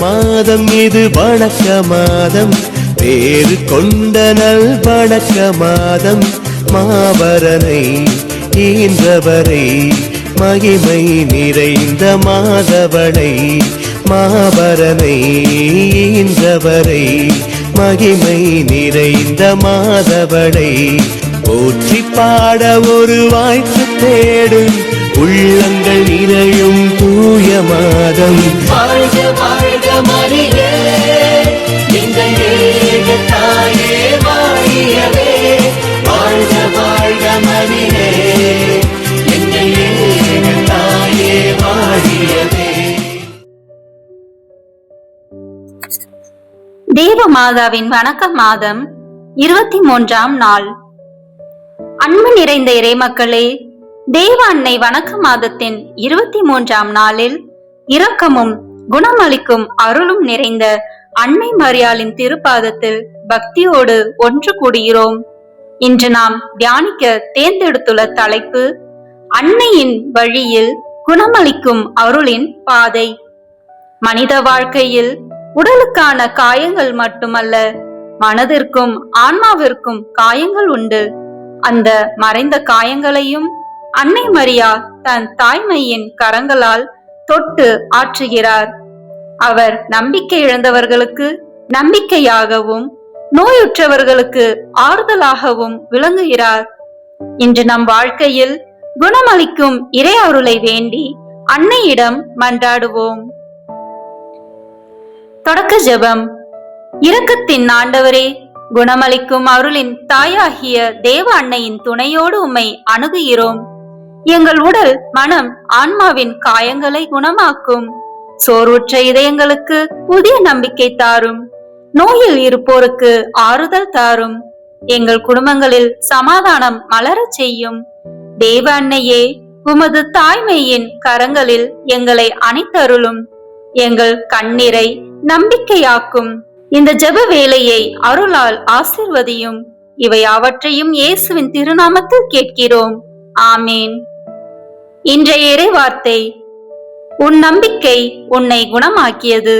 மாதம் இது வணக்க மாதம், பேரு கொண்ட நல் வணக்க மாதம். மாபரனை ஈன்றவரை மகிமை நிறைந்த மாதவனை, மாபரனை ஈன்றவரை மகிமை நிறைந்த மாதவனை போற்றி பாட ஒரு வாய்ப்பு தேடும் உள்ளங்கள் நிறையும் தூய மாதம். வாழ்க வாழ்க மரியே எங்கள் ஏக தாயே வாழியவே, வாழ்க வாழ்க மரியே எங்கள் ஏக தாயே வாழியவே. தேவ மாதாவின் வணக்க மாதம் 23ஆம் நாள். அன்பு நிறைந்த இறைமக்களே, தேவ அன்னை வணக்க மாதத்தின் 23ஆம் நாளில் இரக்கமும் குணமளிக்கும் அருளும் நிறைந்த அன்னை மரியாளின் திருப்பாதத்தில் பக்தியோடு ஒன்று கூடுகிறோம். இன்று நாம் தியானிக்க தேர்ந்தெடுத்துள்ள தலைப்பு அன்னையின் வழியில் குணமளிக்கும் அருளின் பாதை. மனித வாழ்க்கையில் உடலுக்கான காயங்கள் மட்டுமல்ல, மனதிற்கும் ஆன்மாவிற்கும் காயங்கள் உண்டு. அந்த மறைந்த காயங்களையும் அன்னை மரியா தன் தாய்மையின் கரங்களால் தொட்டு ஆற்றுகிறார். அவர் நம்பிக்கை இழந்தவர்களுக்கு நம்பிக்கையாகவும் நோயுற்றவர்களுக்கு ஆறுதலாகவும் விளங்குகிறார். இன்று நம் வாழ்க்கையில் குணமளிக்கும் இறை அருளை வேண்டி அன்னையிடம் மன்றாடுவோம். தொடக்க ஜெபம். இரக்கத்தின் ஆண்டவரே, குணமளிக்கும் அருளின் தாயாகிய தேவ அன்னையின் துணையோடு உம்மை அணுகுகிறோம். எங்கள் உடல் மனம் ஆன்மாவின் காயங்களை குணமாக்கும். சோர்வுற்ற இதயங்களுக்கு புதிய நம்பிக்கை தாரும். நோயில் இருப்போருக்கு ஆறுதல் தாரும். எங்கள் குடும்பங்களில் சமாதானம் மலரச் செய்யும். தேவ அன்னையே, உமது தாய்மையின் கரங்களில் எங்களை அணைத்தருளும். எங்கள் கண்ணீரை நம்பிக்கையாக்கும். இந்த ஜெப வேளையை அருளால் ஆசிர்வதியும். இவை அவற்றையும் இயேசுவின் திருநாமத்தில் கேட்கிறோம். ஆமேன். இன்றைய இறை வார்த்தை, உன் நம்பிக்கை உன்னை குணமாக்கியது.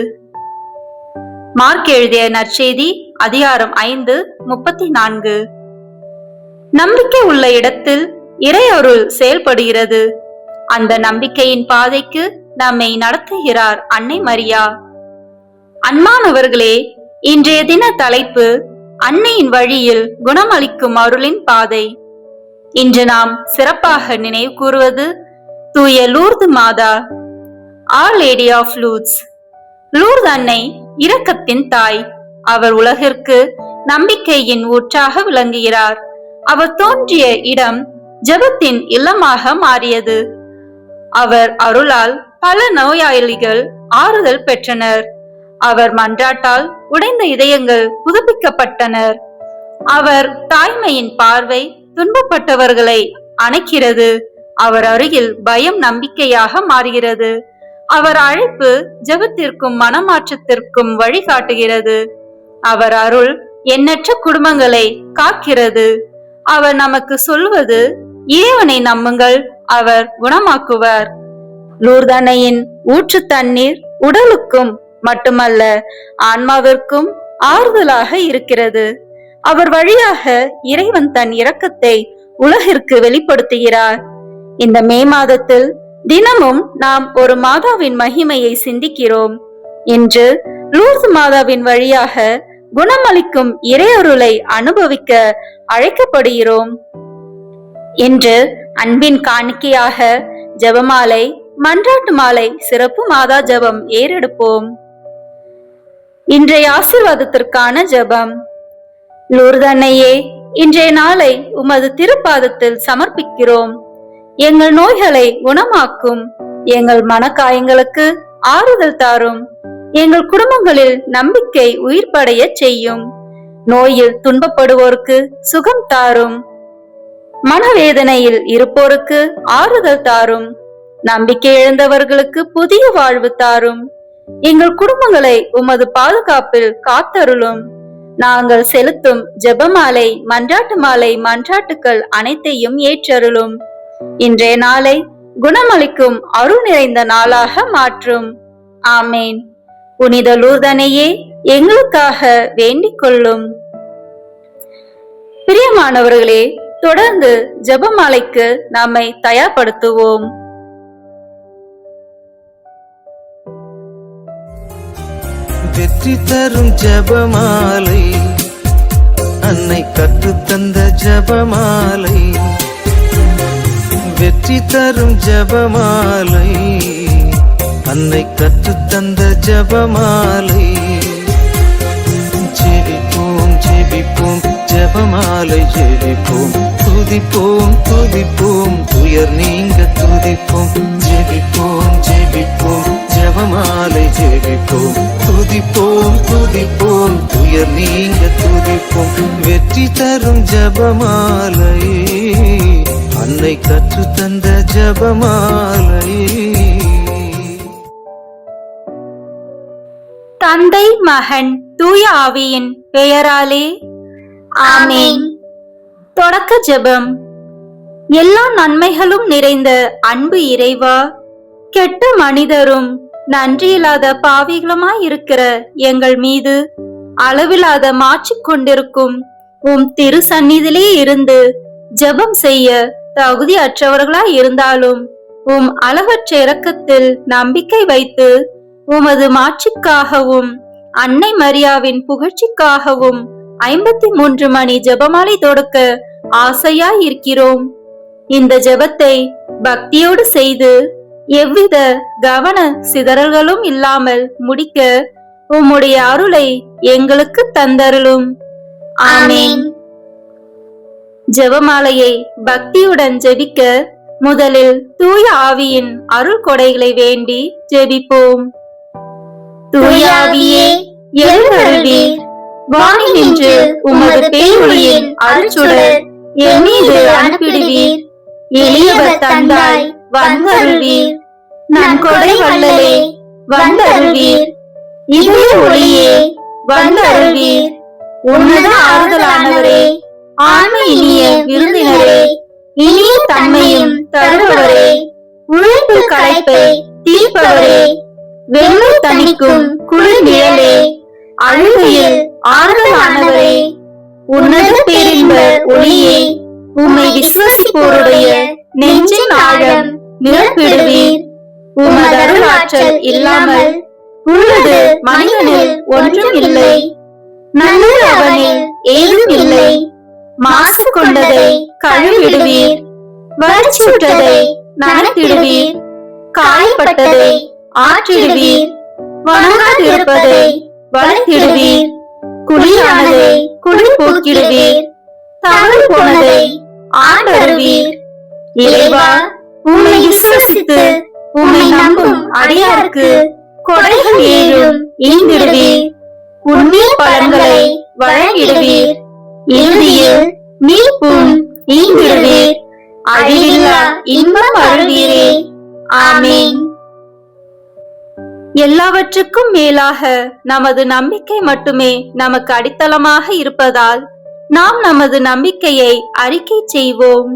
மார்க் எழுதிய நற்செய்தி அதிகாரம் 5:34. நம்பிக்கை உள்ள இடத்தில் இறை அருள் செயல்படுகிறது. அந்த நம்பிக்கையின் பாதைக்கு நம்மை நடத்துகிறார் அன்னை மரியா. அன்பானவர்களே, இன்றைய தின தலைப்பு அன்னையின் வழியில் குணமளிக்கும் அருளின் பாதை. இன்று நாம் சிறப்பாக நினைவு கூறுவது தூய லூர்து மாதா, ஆர் லேடி ஆஃப் லூர்ட்ஸ். லூர்து அன்னை இரக்கத்தின் தாய். அவர் உலகிற்கு நம்பிக்கையின் ஊற்றாக விளங்குகிறார். அவர் தோன்றிய இடம் ஜெபத்தின் இல்லமாக மாறியது. அவர் அருளால் பல நோயாளிகள் ஆறுதல் பெற்றனர். அவர் மன்றாட்டால் உடைந்த இதயங்கள் புதுப்பிக்கப்பட்டனர். அவர் தாய்மையின் பார்வை துன்பப்பட்டவர்களை அணைக்கிறது. அவர் அருகில் பயம் நம்பிக்கையாக மாறுகிறது. அவர் அழைப்பு ஜெபத்திற்கும் மனமாற்றத்திற்கும் வழிகாட்டுகிறது. அவர் அருள் எண்ணற்ற குடும்பங்களை காக்கிறது. அவர் நமக்கு சொல்வது, இறைவனை நம்புங்கள், அவர் குணமாக்குவார். லூர்து அன்னையின் ஊற்று தண்ணீர் உடலுக்கும் மட்டுமல்ல, ஆன்மாவிற்கும் ஆறுதலாக இருக்கிறது. அவர் வழியாக இறைவன் தன் இரக்கத்தை உலகிற்கு வெளிப்படுத்துகிறார். இந்த மே மாதத்தில் தினமும் நாம் ஒரு மாதாவின் மகிமையை சிந்திக்கிறோம். இன்று லூர்து மாதாவின் வழியாக குணமளிக்கும் இறையருளை அனுபவிக்க அழைக்கப்படுகிறோம். இன்று அன்பின் காணிக்கையாக ஜெபமாலை, மன்றாட்டு மாலை, சிறப்பு மாதா ஜெபம் ஏறெடுப்போம். இன்றைய ஆசீர்வாதத்திற்கான ஜெபம். லூர்து அன்னையே, இன்றைய நாளை உமது திருப்பாதத்தில் சமர்ப்பிக்கிறோம். எங்கள் நோய்களை குணமாக்கும். எங்கள் மனக்காயங்களுக்கு ஆறுதல் தாரும். எங்கள் குடும்பங்களில் நம்பிக்கை உயிர்ப்படைய செய்யும். நோயில் துன்பப்படுவோருக்கு சுகம் தாரும். மனவேதனையில் இருப்போருக்கு ஆறுதல் தாரும். நம்பிக்கை இழந்தவர்களுக்கு புதிய வாழ்வு தாரும். எங்கள் குடும்பங்களை உமது பாதுகாப்பில் காத்தருளும். நாங்கள் செலுத்தும் ஜெபமாலை, மன்றாட்டு மாலை, மன்றாட்டுக்கள் அனைத்தையும் ஏற்றருளும். இன்றைய நாளை குணமளிக்கும் அருள் நிறைந்த நாளாக மாற்றும். ஆமேன். புனித லூர்தனையே எங்களுக்காக வேண்டிக் கொள்ளும். பிரியமானவர்களே, தொடர்ந்து ஜெபமாலைக்கு நம்மை தயார்படுத்துவோம். வெற்றி தரும் ஜெபமாலை, அன்னை கற்றுத்தந்த ஜெபமாலை. வெற்றி தரும் ஜெபமாலை, அன்னை கற்றுத்தந்த ஜெபமாலை. ஜெபிப்போம் ஜெபிப்போம் ஜெபமாலை ஜெபிப்போம், துதிப்போம் துதிப்போம் துயர் நீங்க துதிப்போம். ஜெபிப்போம் ஜெபிப்போம் ஜெபமாலை ஜெபிப்போம், துதிப்போம் துதிப்போம் துயர் நீங்க துதிப்போம். வெற்றி தரும் ஜெபமாலை, அன்னை கற்றுத்தந்த ஜெபமாலை. தந்தை மகன் தூய ஆவியின் பெயராலே ஆமென். தொடக்க ஜெபம். எல்லா நன்மைகளும் நிறைந்த அன்பு இறைவா, கெட்ட மனிதரும் நன்றியில்லாத பாவிகளுமாயிருக்கிற எங்கள் மீது அளவில்லாத மாற்றிக் கொண்டிருக்கும் உம் திரு சந்நிதியிலே இருந்து ஜெபம் செய்ய தகுதியற்றவர்களாய் இருந்தாலும் உம் அளவற்ற இரக்கத்தில் நம்பிக்கை வைத்து உமது மாட்சிக்காகவும் அன்னை மரியாவின் புகழ்ச்சிக்காகவும் 53 மணி ஜெபமாலை தொடுக்க ஆசையாய் இருக்கிறோம். இந்த ஜெபத்தை பக்தியோடு செய்து எவ்வித கவன சிதறல்களும் இல்லாமல் முடிக்க உம்முடைய அருளை எங்களுக்கு தந்தருளும். ஆமென். ஜெபமாலையை பக்தியுடன் ஜெபிக்க முதலில் தூய ஆவியின் அருள் கொடைகளை வேண்டி ஜெபிப்போம். தூய ஆவியே, எழுந்தருளீர். வானில் நின்று உமது பேரொளியின் அருள்சுடர் என் மீது அனுப்பிடுவீர். எளியவர் தந்தாய் வந்தருள்வீர். நன்கொடை வள்ளலே வந்தருள்வீர். இதய ஒளியே வந்தருள்வீர். உன்னத ஆறுதலானவரே, ஆன்ம இனிய விருந்தினரே, இனிய தன்மையும் தருபவரே, உழைப்பு களைப்பை தீர்ப்பவரே, வெள்ளை தணிக்கும் குளிர் நிழலே, அழுகையில் ஆறுதலானவரே, உன்னத பேரின்ப ஒளியே, உம்மை விசுவசிப்போருடைய நெஞ்சின் ஆழம் நிரப்பிடுவீர். உமது அருளாற்றல் இல்லாமல் உள்ளது மனிதனில் ஒன்றும் இல்லை. நல்லது அவனில் ஏதும் இல்லை. மாசு கொண்டதை கழுவிடுவீர். வறட்சியுற்றதை நனைத்திடுவீர். காயப்பட்டதை ஆற்றிடுவீர். வணங்காதிருப்பதை வளர்த்திடுவீர். குளிரானதை குளிர் போக்கிடுவீர். தவறு போனதை ஆண்டருவீர். இறைவா, உம்மை விசுவசித்து உம்மை நம்பும் அடியாருக்கு கொடைகள் ஏழும் ஈந்திடுவீர். உண்மை பலன்களை வழங்கிடுவீர். இறுதியில் மீட்பும் ஈந்திடுவீர். அழிவில்லா இன்பம் அருள்வீரே. ஆமென். எல்லாவற்றுக்கும் மேலாக நமது நம்பிக்கை மட்டுமே நமக்கு அடித்தளமாக இருப்பதால் நாம் நமது நம்பிக்கையை அறிக்கை செய்வோம்.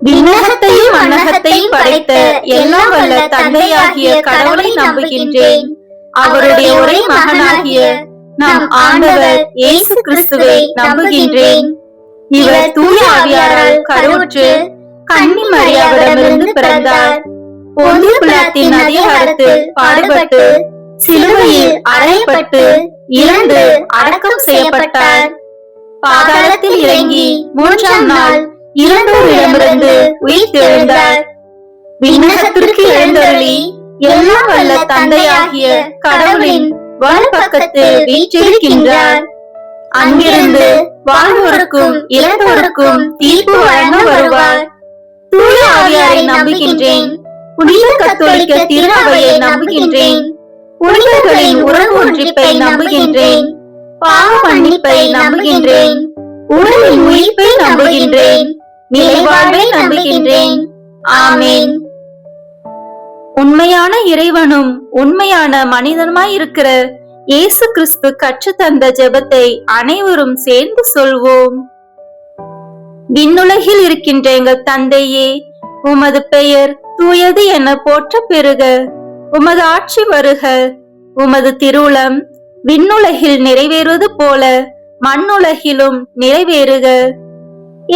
விண்ணகத்தையும் மண்ணகத்தையும் படைத்த எல்லாம் வல்ல தந்தையாகிய கடவுளை நம்புகின்றேன். அவருடைய ஒரே மகனாகிய நம் ஆண்டவர் இயேசு கிறிஸ்துவை நம்புகின்றேன். இவர் தூய ஆவியாரால் கருவுற்று கன்னி மரியாவிடமிருந்து பிறந்தார். பொந்திய பிலாத்தின் அதிகாரத்தில் பாடுபட்டு சிலுவையில் அறையப்பட்டு இறந்து அடக்கம் செய்யப்பட்டார். பாதாளத்தில் இறங்கி 3ஆம் நாள் இறந்தோரிடமிருந்து உயிர் தெழுந்தார். விண்ணகத்திற்கு எழுந்தருளி எல்லாம் வல்ல தந்தையாகிய கடவுளின் வலப்பக்கத்தில் வீற்றிருக்கின்றார். அங்கிருந்து வாழ்வோருக்கும் இறந்தோருக்கும் தீர்ப்பு வழங்க வருவார். தூய ஆவியாரை நம்புகின்றேன். புனித கத்தோலிக்க திருஅவையை நம்புகின்றேன். புனிதர்களின் உறவு ஒன்றிப்பை நம்புகின்றேன். பாவ மன்னிப்பை நம்புகின்றேன். உடலின் உயிர்ப்பை நம்புகின்றேன். நிலைவாழ்வை நம்புகின்றேன். ஆமென். உண்மையான இறைவனும் உண்மையான மனிதனுமாயிருக்கிற இயேசு கிறிஸ்து கற்றுத்தந்த ஜெபத்தை அனைவரும் சேர்ந்து சொல்வோம். விண்ணுலகில் இருக்கின்ற எங்கள் தந்தையே, உமது பெயர் தூயது என போற்ற பெறுக. உமது ஆட்சி வருக. உமது திருவுளம் விண்ணுலகில் நிறைவேறுவது போல மண்ணுலகிலும் நிறைவேறுக.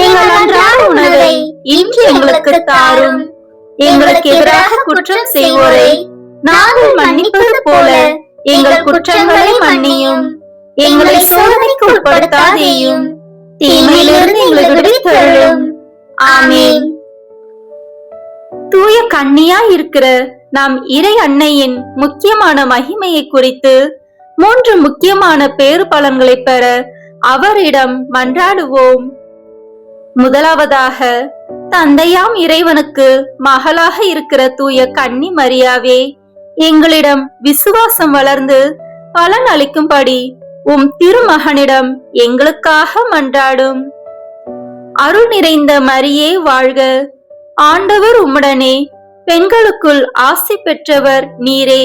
எங்கள் அன்றாட உணவை இன்று எங்களுக்கு தாரும். எங்களுக்கு எதிராக குற்றம் செய்வோரை நாங்கள் மன்னிப்பது போல எங்கள் குற்றங்களை மன்னியும். எங்களை சோதனைக்கு உட்படுத்தாதேயும், தீமையிலிருந்து எங்களை விடுவித்தருளும். ஆமென். தூய கன்னியாய் இருக்கிற நாம் இறை அன்னையின் முக்கியமான மகிமையை குறித்து 3 முக்கியமான பேறு பலன்களை பெற அவரிடம் மன்றாடுவோம். முதலாவதாக, தந்தையாம் இறைவனுக்கு மகளாக இருக்கிற தூய கன்னி மரியாவே, எங்களிடம் விசுவாசம் வளர்ந்து பலன் அளிக்கும்படி உம் திருமகனிடம் எங்களுக்காக மன்றாடும். அருள் நிறைந்த மரியே வாழ்க, ஆண்டவர் உம்முடனே, பெண்களுக்குள் ஆசி பெற்றவர் நீரே.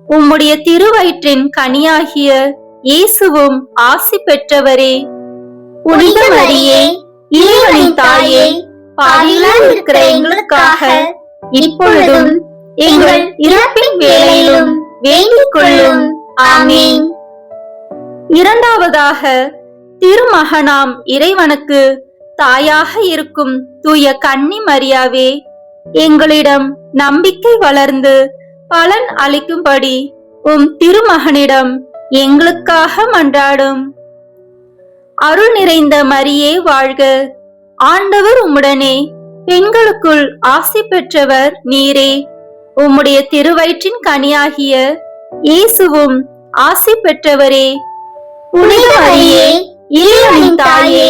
உம்முடைய திருவயிற்றின் கனியாகிய இயேசுவும் ஆசி பெற்றவரே. புனித மரியே, இறைவனின் தாயே, பாவிகளாய் இருக்கிற எங்களுக்காக இப்பொழுதும் எங்கள் இறப்பின் வேளையிலும் வேண்டிக் கொள்ளும். ஆமென். இரண்டாவதாக, திருமகனாம் இறைவனுக்கு தாயாக இருக்கும் தூய கன்னி மரியாவே, எங்களிடம் நம்பிக்கை வளர்ந்து பலன் அளிக்கும்படி உம் திருமகனிடம் எங்களுக்காக மன்றாடும். அருள் நிறைந்த மரியே வாழ்க, ஆண்டவர் உம்முடனே, பெண்களுக்குள் ஆசி பெற்றவர் நீரே. உம்முடைய திருவயிற்றின் கனியாகிய இயேசுவும் ஆசி பெற்றவரே. புனித மரியே, இறைவனின் தாயே,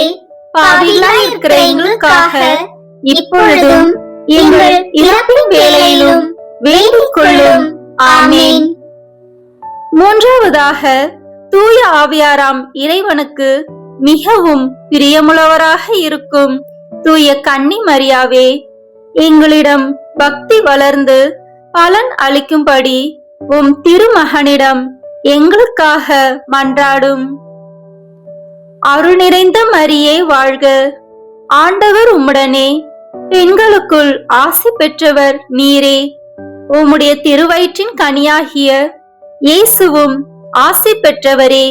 பாவிகளாய் இருக்கிற எங்களுக்காக இப்பொழுதும் எங்கள் இறப்பின் வேளையிலும் வேண்டிக் கொள்ளும். ஆமென். மூன்றாவதாக, தூய ஆவியாராம் இறைவனுக்கு மிகவும் பிரியமுள்ளவராக இருக்கும் தூய கன்னி மரியாவே, எங்களிடம் பக்தி வளர்ந்து பலன் அளிக்கும்படி உம் திருமகனிடம் எங்களுக்காக மன்றாடும். அருள் நிறைந்த மரியே வாழ்க, ஆண்டவர் உம்முடனே, பெண்களுக்குள் ஆசி பெற்றவர் நீரே. உம்முடைய திருவயிற்றின் கனியாகிய இயேசுவும் ஆசி பெற்றவரே.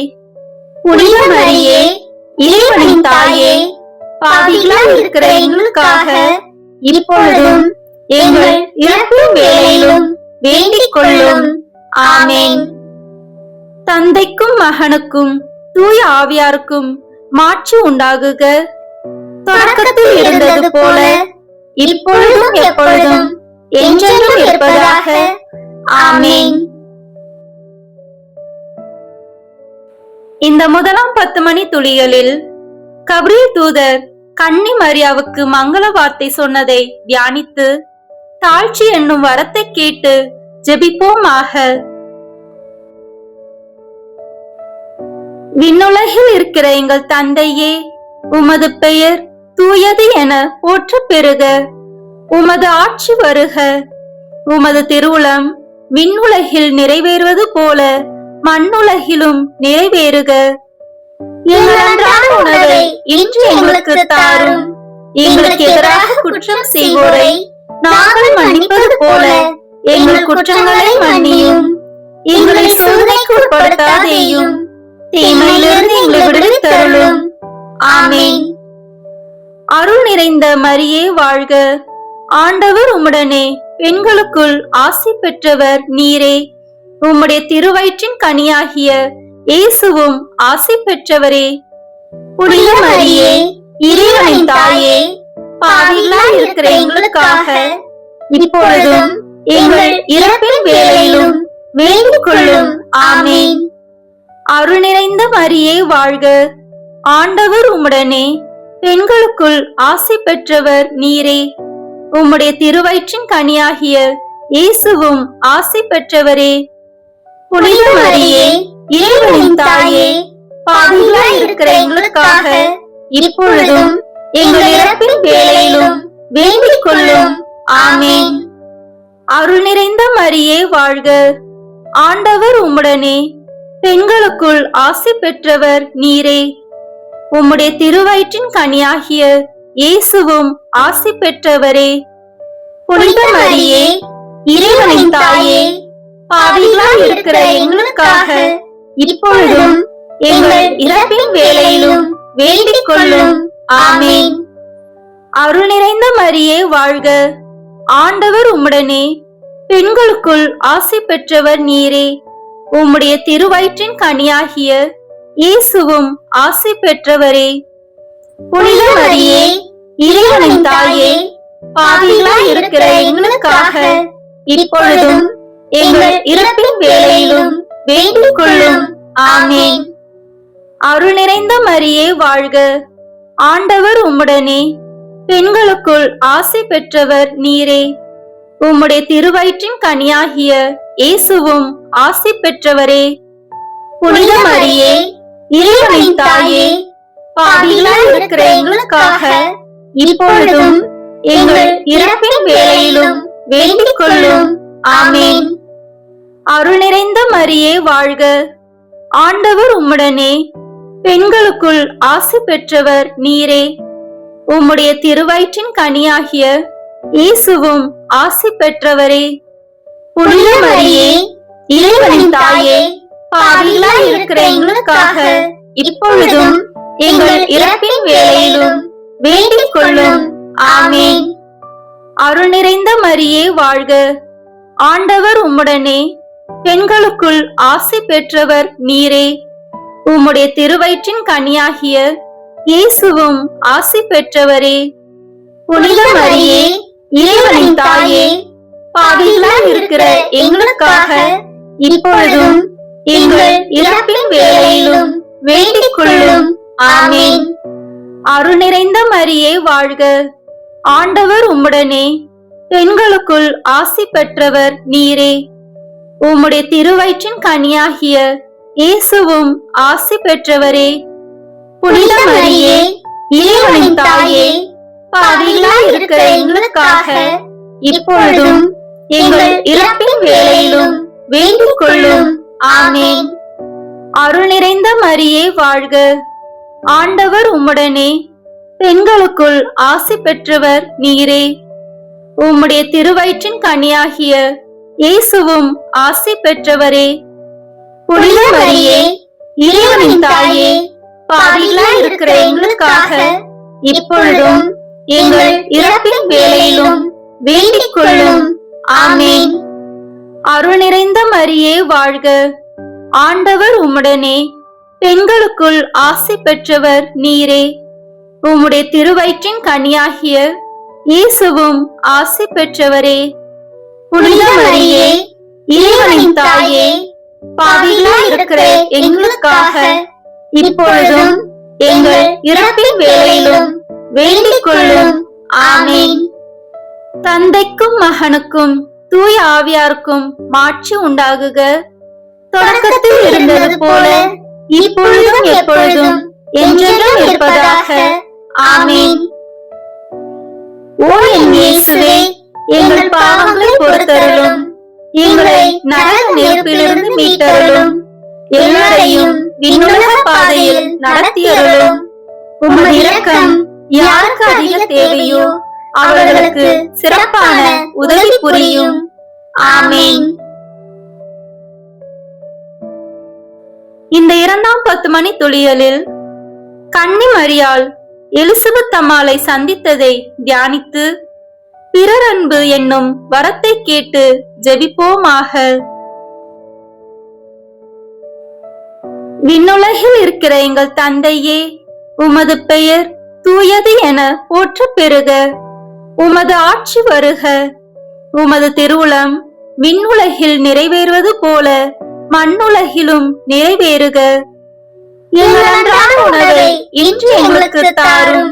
புனித மரியே, இறைவனின் தாயே, பாவிகளாய் இருக்கிற எங்களுக்காக இப்பொழுதும் எங்கள் இறப்பின் வேளையிலும் வேண்டிக் கொள்ளும். ஆமென். தந்தைக்கும் மகனுக்கும் தூய ஆவியாருக்கும் மாட்சி உண்டாகுக. தொடக்கத்தில் இருந்தது போல இப்பொழுதும் எப்பொழுதும் என்றென்றும் இருப்பதாக. ஆமென். இந்த முதலாம் 10 மணி துளிகளில் கபிரியேல் தூதர் கன்னி மரியாவுக்கு மங்கள வார்த்தை சொன்னதை தியானித்து தாழ்ச்சி என்னும் வரத்தை கேட்டு ஜெபிப்போமாக. விண்ணுலகில் இருக்கிற எங்கள் தந்தையே, உமது பெயர் தூயது என போற்ற பெறுக. உமது ஆட்சி வருக. உமது திருவுளம் விண்ணுலகில் நிறைவேறுவது போல மண்ணுலகிலும் நிறைவேறுக. எங்கள் அன்றாட உணவை இன்று எங்களுக்கு தாரும். எங்களுக்கு எதிராக குற்றம் செய்வோரை நாங்கள் மன்னிப்பது போல எங்கள் குற்றங்களை மன்னியும். எங்களை சோதனைக்கு உட்படுத்தாதேயும், தீமையிலிருந்து எங்களை விடுவித்தருளும். ஆமென். அருள் நிறைந்த மரியே வாழ்க, ஆண்டவர் உம்முடனே, பெண்களுக்குள் ஆசி பெற்றவர் நீரே. உம்முடைய திருவயிற்றின் கனியாகிய இயேசுவும் ஆசி பெற்றவரே. புனித மரியே, இறைவனின் தாயே, பாவிகளாய் இருக்கிற எங்களுக்காக இப்பொழுதும் எங்கள் இறப்பின் வேளையிலும் வேண்டிக் கொள்ளும். ஆமென். அருள் நிறைந்த மரியே வாழ்க, ஆண்டவர் உம்முடனே, பெண்களுக்குள் ஆசி பெற்றவர் நீரே. உம்முடைய திருவயிற்றின் கனியாகிய இயேசுவும் ஆசி பெற்றவரே. புனித மரியே, இறைவனின் தாயே, பாவிகளாய் இருக்கிற எங்களுக்காக இப்பொழுதும் எங்கள் இறப்பின் வேளையிலும் வேண்டிக் கொள்ளும். ஆமென். அருள் நிறைந்த மரியே வாழ்க, ஆண்டவர் உம்முடனே, பெண்களுக்குள் ஆசி பெற்றவர் நீரே. உம்முடைய திருவயிற்றின் கனியாகிய இயேசுவும் ஆசி பெற்றவரே. புனித மரியே, இறைவனின் தாயே, பாவிகளாய் இருக்கிற எங்களுக்காக இப்பொழுதும் எங்கள் இறப்பின் வேளையிலும் வேண்டிக் கொள்ளும். ஆமென். அருள் நிறைந்த மரியே வாழ்க, ஆண்டவர் உம்முடனே, பெண்களுக்குள் ஆசி பெற்றவர் நீரே. உம்முடைய திருவயிற்றின் கனியாகிய இயேசுவும் ஆசி பெற்றவரே. புனித மரியே, இறைவனின் தாயே, பாவிகளாய் இருக்கிற எங்களுக்காக இப்பொழுதும் எங்கள் இறப்பின் வேளையிலும் வேண்டிக் கொள்ளும். ஆமென். அருள் நிறைந்த மரியே வாழ்க, ஆண்டவர் உம்முடனே, பெண்களுக்குள் ஆசி பெற்றவர் நீரே. உம்முடைய திருவயிற்றின் கனியாகிய இயேசுவும் ஆசி பெற்றவரே. புனித மரியே, இறைவனின் தாயே, பாவிகளாய் இருக்கிற எங்களுக்காக இப்பொழுதும் எங்கள் இறப்பின் வேளையிலும் வேண்டிக் கொள்ளும். ஆமென். அருள் நிறைந்த மரியே வாழ்க, ஆண்டவர் உம்முடனே, பெண்களுக்குள் ஆசி பெற்றவர் நீரே. உம்முடைய திருவயிற்றின் கனியாகிய இயேசுவும் ஆசி பெற்றவரே. புனித மரியே, இறைவனின் தாயே, பாவிகளாய் இருக்கிற எங்களுக்காக இப்பொழுதும் எங்கள் இறப்பின் வேளையிலும் வேண்டிக் கொள்ளும். ஆமென். அருள் நிறைந்த மரியே வாழ்க, ஆண்டவர் உம்முடனே, பெண்களுக்குள் ஆசி பெற்றவர் நீரே. உம்முடைய திருவயிற்றின் கனியாகிய இயேசுவும் ஆசி பெற்றவரே. புனித மரியே, இறைவனின் தாயே, பாவிகளாய் இருக்கிற எங்களுக்காக இப்பொழுதும் எங்கள் இறப்பின் வேளையிலும் வேண்டிக் கொள்ளும். ஆமென். அருள் நிறைந்த மரியே வாழ்க, ஆண்டவர் உம்முடனே, பெண்களுக்குள் ஆசி பெற்றவர் நீரே. உம்முடைய திருவயிற்றின் கனியாகிய இயேசுவும் ஆசி பெற்றவரே. புனித மரியே, இறைவனின் தாயே, பாவிகளாய் இருக்கிற எங்களுக்காக இப்பொழுதும் எங்கள் இறப்பின் வேளையிலும் வேண்டிக் கொள்ளும். ஆமென். அருள் நிறைந்த மரியே வாழ்க, ஆண்டவர் உம்முடனே, பெண்களுக்குள் ஆசி பெற்றவர் நீரே. உம்முடைய திருவயிற்றின் கனியாகிய இயேசுவும் ஆசி பெற்றவரே. புனித மரியே, இறைவனின் தாயே, பாவிகளாய் இருக்கிற எங்களுக்காக இப்பொழுதும் எங்கள் இறப்பின் வேளையிலும் வேண்டிக் கொள்ளும். ஆமென். அருள் நிறைந்த மரியே வாழ்க, ஆண்டவர் உம்முடனே, பெண்களுக்குள் ஆசி பெற்றவர் நீரே. உம்முடைய திருவயிற்றின் கனியாகிய இயேசுவும் ஆசி பெற்றவரே. புனித மரியே, இறைவனின் தாயே, பாவிகளாய் இருக்கிற எங்களுக்காக இப்பொழுதும் எங்கள் இறப்பின் வேளையிலும் வேண்டிக் கொள்ளும். ஆமென். தந்தைக்கும் மகனுக்கும் தூய ஆவியாருக்கும் மாட்சி உண்டாகுக. தொடக்கத்தில் இருந்தது போல இப்பொழுதும் எப்பொழுதும் என்றென்றும் இருப்பதாக. ஆமென். ஓ என் இயேசுவே, எங்கள் பாவங்களை பொறுத்தருளும், எங்களை நரக நெருப்பிலிருந்து மீட்டருளும், எல்லாரையும் விண்ணுலக பாதையில் நடத்தியருளும். உமது இரக்கம் யாருக்கு அதிக தேவையோ அவர்களுக்கு சிறப்பான உதவி புரியும். ஆமென். இந்த 2ஆம் 10 மணி துளியலில் கன்னி மரியாள் எலிசபெத் அம்மாளை சந்தித்ததை தியானித்து பிறர் அன்பு என்னும் வரத்தை கேட்டு ஜெபிப்போமாக. விண்ணுலகில் இருக்கிற எங்கள் தந்தையே, உமது பெயர் தூயது என போற்ற பெறுக. உமது ஆட்சி வருக. உமது திருவுளம் விண்ணுலகில் நிறைவேறுவது போல மண்ணுலகிலும் நிறைவேறுக. எங்கள் அன்றாட உணவை இன்று எங்களுக்கு தாரும்.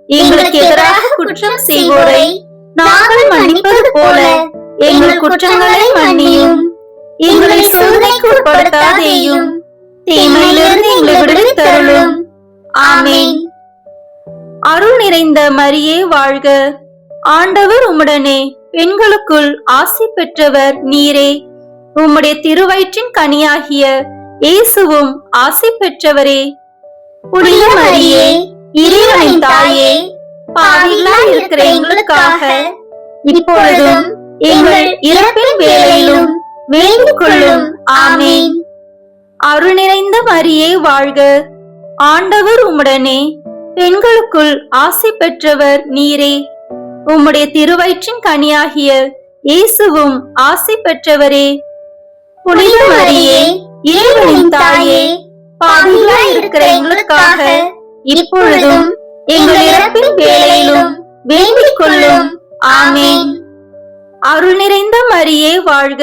எங்களுக்கு எதிராக குற்றம் செய்வோரை நாங்கள் மன்னிப்பது போல எங்கள் குற்றங்களை மன்னியும். எங்களை சோதனைக்கு உட்படுத்தாதேயும், தீமையிலிருந்து எங்களை விடுவித்தருளும். ஆமென். அருள் நிறைந்த மரியே வாழ்க, ஆண்டவர் உம்முடனே, பெண்களுக்குள் ஆசி பெற்றவர் நீரே. உம்முடைய திருவயிற்றின் கனியாகிய இயேசுவும் ஆசி பெற்றவரே. புனித மரியே, இறைவனின் தாயே, பாவிகளாய் இருக்கிற எங்களுக்காக இப்பொழுதும் எங்கள் இறப்பின் வேளையிலும் வேண்டிக் கொள்ளும். ஆமேன். அருள் நிறைந்த மரியே வாழ்க, ஆண்டவர் உம்முடனே, பெண்களுக்குள் ஆசி பெற்றவர் நீரே. உம்முடைய திருவயிற்றின் கனியாகிய இயேசுவும் ஆசி பெற்றவரே. புனித மரியே, இறைவனின் தாயே, பாவிகளாய் இருக்கிற எங்களுக்காக இப்பொழுதும் எங்கள் இறப்பின் வேளையிலும் வேண்டிக் கொள்ளும். ஆமேன். அருள் நிறைந்த மரியே வாழ்க,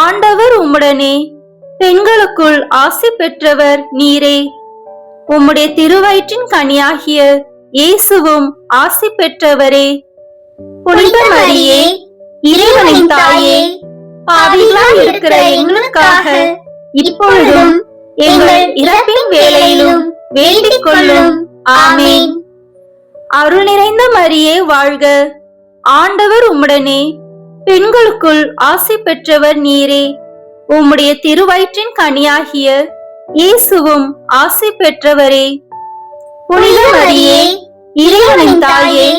ஆண்டவர் உம்முடனே, பெண்களுக்குள் ஆசி பெற்றவர் நீரே. உம்முடைய திருவயிற்றின் கனியாகிய இயேசுவும் ஆசி பெற்றவரே. புனித மரியே, இறைவனின் தாயே, பாவிகளாய் இருக்கிற எங்களுக்காக இப்பொழுதும் எங்கள் இறப்பின் வேளையிலும் வேண்டிக் கொள்ளும். ஆமேன். அருள் நிறைந்த மரியே வாழ்க, ஆண்டவர் உம்முடனே, பெண்களுக்குள் ஆசி பெற்றவர் நீரே. உம்முடைய திருவயிற்றின் கனியாகிய இயேசுவும் ஆசி பெற்றவரே. புனித மரியே, இறைவனின் தாயே,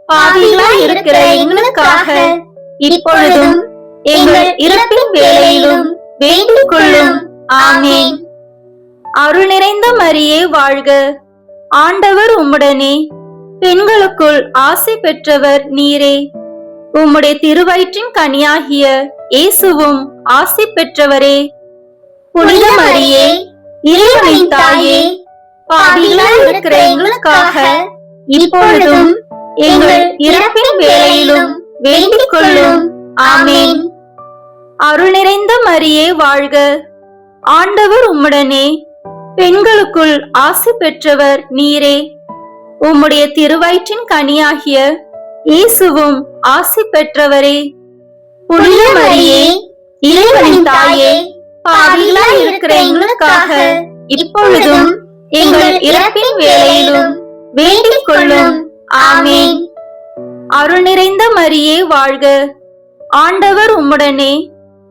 பாவிகளாய் இருக்கிற எங்களுக்காக இப்பொழுதும் எங்கள் இறப்பின் வேளையிலும் வேண்டிக் கொள்ளும். ஆமேன். அருள் நிறைந்த மரியே வாழ்க, ஆண்டவர் உம்முடனே, பெண்களுக்குள் ஆசி பெற்றவர் நீரே. உம்முடைய திருவயிற்றின் கனியாகிய இயேசுவும் ஆசி பெற்றவரே. புனித மரியே, இறைவனின் தாயே, பாவிகளாய் இருக்கிற எங்களுக்காக இப்பொழுதும் எங்கள் இறப்பின் வேளையிலும் வேண்டிக் கொள்ளும். ஆமேன். அருள் நிறைந்த மரியே வாழ்க, ஆண்டவர் உம்முடனே, பெண்களுக்குள் ஆசி பெற்றவர் நீரே. உம்முடைய திருவயிற்றின் கனியாகிய இயேசுவும் ஆசி பெற்றவரே. புனித மரியே, இறைவனின் தாயே, பாவிகளாய் இருக்கிற எங்களுக்காக இப்பொழுதும் எங்கள் இறப்பின் வேளையிலும் வேண்டிக் கொள்ளும். ஆமேன். அருள் நிறைந்த மரியே வாழ்க, ஆண்டவர் உம்முடனே,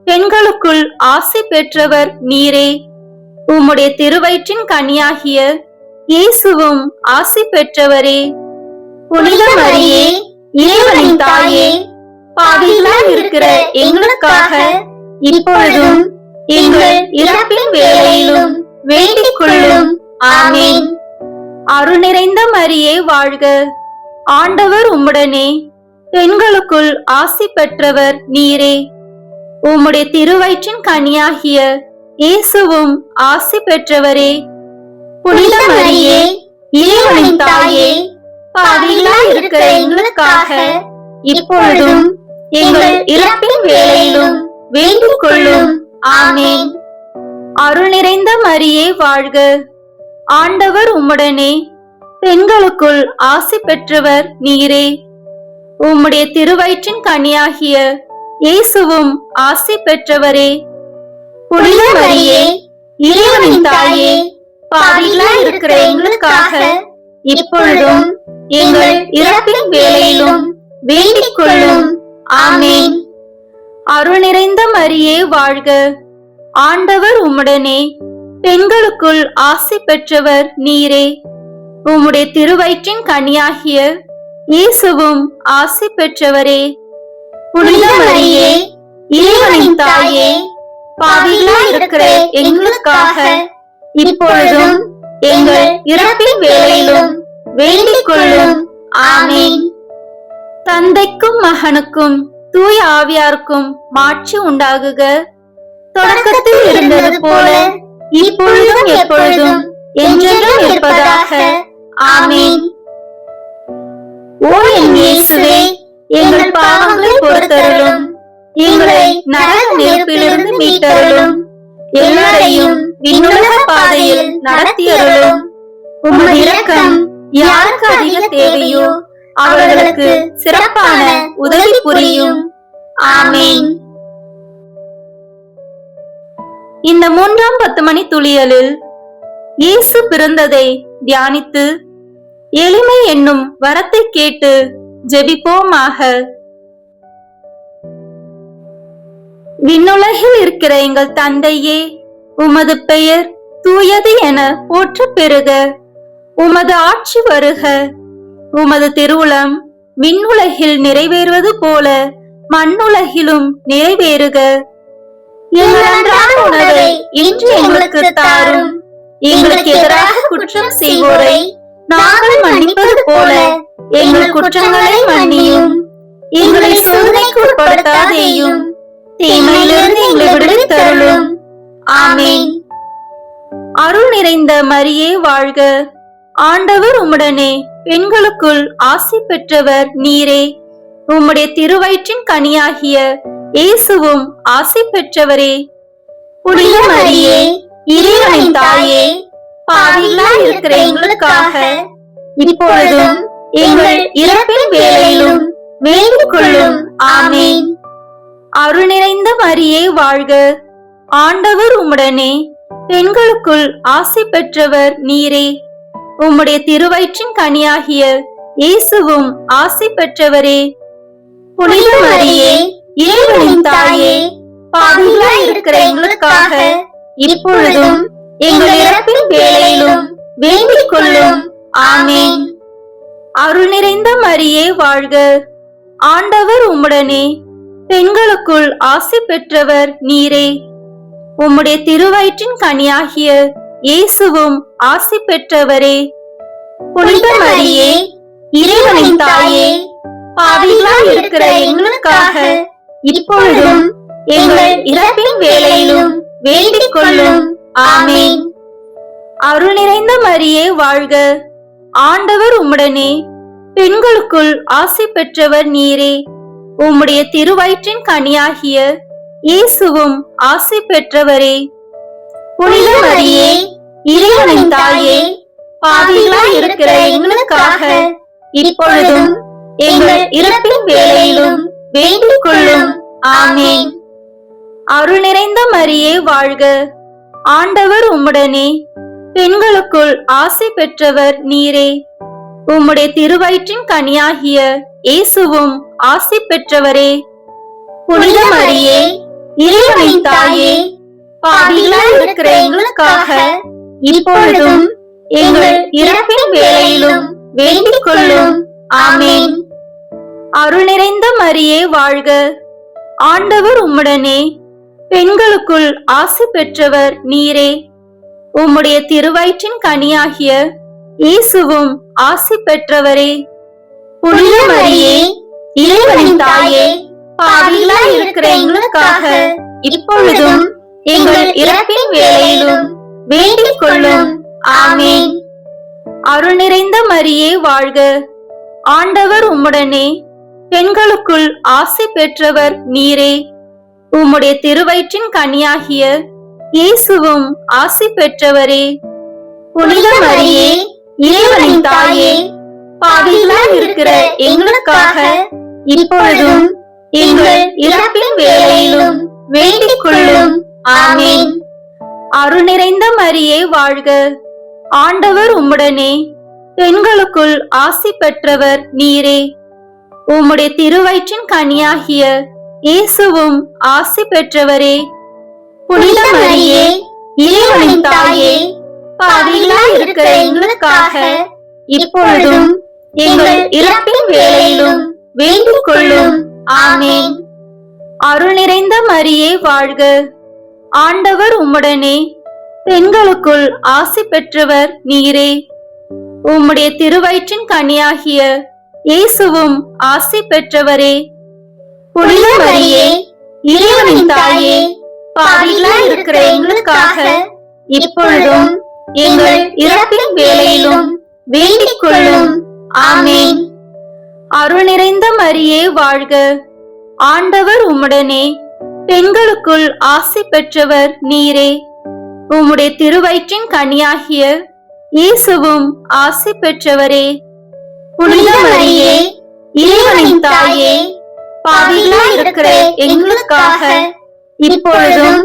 பெண்களுக்குள் ஆசி பெற்றவர் நீரே. உம்முடைய திருவயிற்றின் கனியாகிய இயேசுவும் ஆசி பெற்றவரே. புனித மரியே, இறைவனின் தாயே, பாவிகளாய் இருக்கிற எங்களுக்காக இப்பொழுதும் எங்கள் இறப்பின் வேளையிலும் வேண்டிக் கொள்ளும். ஆமேன். அருள் நிறைந்த மரியே வாழ்க, ஆண்டவர் உம்முடனே, பெண்களுக்குள் ஆசி பெற்றவர் நீரே. உம்முடைய திருவயிற்றின் கனியாகிய இயேசுவும் ஆசி பெற்றவரே. புனித மரியே, இறைவனின் தாயே, பாவிகளாய் இருக்கிற எங்களுக்காக இப்பொழுதும் எங்கள் இறப்பின் வேளையிலும் வேண்டிக் கொள்ளும். ஆமேன். அருள் நிறைந்த மரியே வாழ்க, ஆண்டவர் உம்முடனே, பெண்களுக்குள் ஆசி பெற்றவர் நீரே. உம்முடைய திருவயிற்றின் கனியாகிய இயேசுவும் ஆசி பெற்றவரே. புனித மரியே, இறைவனின் தாயே, பாவிகளாய் இருக்கிற எங்களுக்காக இப்பொழுதும் எங்கள் இறப்பின் வேளையிலும் வேண்டிக் கொள்ளும். ஆமேன். அருள் நிறைந்த மரியே வாழ்க, ஆண்டவர் உம்முடனே, பெண்களுக்குள் ஆசி பெற்றவர் நீரே. உம்முடைய திருவயிற்றின் கனியாகிய இயேசுவும் ஆசி பெற்றவரே. புனித மரியே, இறைவனின் தாயே, பாவிகளாய் இருக்கிற எங்களுக்காக இப்பொழுதும் எங்கள் இறப்பின் வேளையிலும் வேண்டிக் கொள்ளும். ஆமேன். தந்தைக்கும் மகனுக்கும் தூய ஆவியாருக்கும் மாட்சி உண்டாகுக. தொடக்கத்தில் இருந்தது போல இப்பொழுதும் எப்பொழுதும் என்றென்றும் இருப்பதாக. ஆமேன். ஓ என் இயேசுவே, எங்கள் பாவங்களை பொறுத்தருளும், எங்களை நரக நெருப்பிலிருந்து மீட்டருளும், எல்லாரையும் விண்ணுலக பாதையில் நடத்தியருளும். உமது இரக்கம் யாருக்கு அதிக தேவையோ அவர்களுக்கு சிறப்பான உதவி புரியும். ஆமேன். இந்த 3ஆம் 10 மணி துளியலில் இயேசு பிறந்ததை தியானித்து எளிமை என்னும் வரத்தை கேட்டு ஜெபிப்போமாக. விண்ணுலகில் இருக்கிற எங்கள் தந்தையே, உமது பெயர் தூயது என போற்ற பெறுக. உமது ஆட்சி வருக. உமது திருவுளம் விண்ணுலகில் நிறைவேறுவது போல மண்ணுலகிலும் நிறைவேறுக. எங்கள் அன்றாட உணவை இன்று எங்களுக்கு தாரும். எங்களுக்கு எதிராக குற்றம் செய்வோரை நாங்கள் மன்னிப்பது போல எங்கள் குற்றங்களை மன்னியும். எங்களை சோதனைக்கு உட்படுத்தாதேயும், தீமையிலிருந்து எங்களை விடுவித்தருளும். ஆமென். அருள் நிறைந்த மரியே வாழ்க. ஆண்டவர் உம்முடனே, பெண்களுக்குள் ஆசி பெற்றவர் நீரே. உம்முடைய திருவயிற்றின் கனியாகிய இயேசுவும் ஆசி பெற்றவரே. புனித மரியே, இறைவனின் தாயே, பாவிகளாய் இருக்கிற எங்களுக்காக இப்பொழுதும் எங்கள் இறப்பின் வேளையிலும் வேண்டிக் கொள்ளும். ஆமென். அருள் நிறைந்த மரியே வாழ்க. ஆண்டவர் உம்முடனே, பெண்களுக்குள் ஆசி பெற்றவர் நீரே. உம்முடைய திருவயிற்றின் கனியாகிய இயேசுவும் ஆசி பெற்றவரே. புனித மரியே, இறைவனின் தாயே, பாவிகளாய் இருக்கிற எங்களுக்காக இப்பொழுதும் எங்கள் இறப்பின் வேளையிலும் வேண்டிக் கொள்ளும். ஆமென். அருள் நிறைந்த மரியே வாழ்க. ஆண்டவர் உம்முடனே, பெண்களுக்குள் ஆசி பெற்றவர் நீரே. உம்முடைய திருவயிற்றின் கனியாகிய இயேசுவும் ஆசி பெற்றவரே. புனித மரியே, இறைவனின் தாயே, பாவிகளாய் இருக்கிற எங்களுக்காக இப்பொழுதும் எங்கள் இறப்பின் வேளையிலும் வேண்டிக் கொள்ளும். ஆமென். அருள் நிறைந்த மரியே வாழ்க. ஆண்டவர் உம்முடனே, பெண்களுக்குள் ஆசி பெற்றவர் நீரே. உம்முடைய திருவயிற்றின் கனியாகிய இயேசுவும் ஆசி பெற்றவரே. புனித மரியே, இறைவனின் தாயே, பாவிகளாய் இருக்கிற எங்களுக்காக இப்பொழுதும் எங்கள் இறப்பின் வேளையிலும் வேண்டிக் கொள்ளும். ஆமென். அருள் நிறைந்த மரியே வாழ்க. ஆண்டவர் உம்முடனே, பெண்களுக்குள் ஆசி பெற்றவர் நீரே. உம்முடைய திருவயிற்றின் கனியாகிய இயேசுவும் ஆசி பெற்றவரே. புனித மரியே, இறைவனின் தாயே, பாவிகளாய் இருக்கிற எங்களுக்காக இப்பொழுதும் எங்கள் இறப்பின் வேளையிலும் வேண்டிக் கொள்ளும். ஆமென். அருள் நிறைந்த மரியே வாழ்க. ஆண்டவர் உம்முடனே, பெண்களுக்குள் ஆசி பெற்றவர் நீரே. உம்முடைய திருவயிற்றின் கனியாகிய இயேசுவும் ஆசி பெற்றவரே. புனித மரியே, இறைவனின் தாயே, பாவிகளாய் இருக்கிற எங்களுக்காக இப்பொழுதும் எங்கள் இறப்பின் வேளையிலும் வேண்டிக் கொள்ளும். ஆமென். அருள் நிறைந்த மரியே வாழ்க. ஆண்டவர் உம்முடனே, பெண்களுக்குள் ஆசி பெற்றவர் நீரே. உம்முடைய திருவயிற்றின் கனியாகிய இயேசுவும் ஆசி பெற்றவரே. புனித மரியே, இறைவனின் தாயே, பாவிகளாய் இருக்கிற எங்களுக்காக இப்பொழுதும் எங்கள் இறப்பின் வேளையிலும் வேண்டிக் கொள்ளும். ஆமென். அருள் நிறைந்த மரியே வாழ்க. ஆண்டவர் உம்முடனே, பெண்களுக்குள் ஆசி பெற்றவர் நீரே. உம்முடைய திருவயிற்றின் கனியாகிய இயேசுவும் ஆசி பெற்றவரே. புனித மரியே, இறைவனின் தாயே, பாவிகளாய் இருக்கிற எங்களுக்காக இப்பொழுதும் எங்கள் இறப்பின் வேளையிலும் வேண்டிக் கொள்ளும். ஆமென். அருள் நிறைந்த மரியே வாழ்க. ஆண்டவர் உம்முடனே, பெண்களுக்குள் ஆசி பெற்றவர் நீரே. உம்முடைய திருவயிற்றின் கனியாகிய இயேசுவும் ஆசி பெற்றவரே. புனித மரியே, இறைவனின் தாயே, பாவிகளாய் இருக்கிற எங்களுக்காக இப்பொழுதும் எங்கள் இறப்பின் வேளையிலும் வேண்டிக் கொள்ளும். ஆமென். அருள் நிறைந்த மரியே வாழ்க. ஆண்டவர் உம்முடனே, பெண்களுக்குள் ஆசி பெற்றவர் நீரே. உம்முடைய திருவயிற்றின் கனியாகிய இயேசுவும் ஆசி பெற்றவரே. புனித மரியே, இறைவனின் தாயே, பாவிகளாய் இருக்கிற எங்களுக்காக இப்பொழுதும்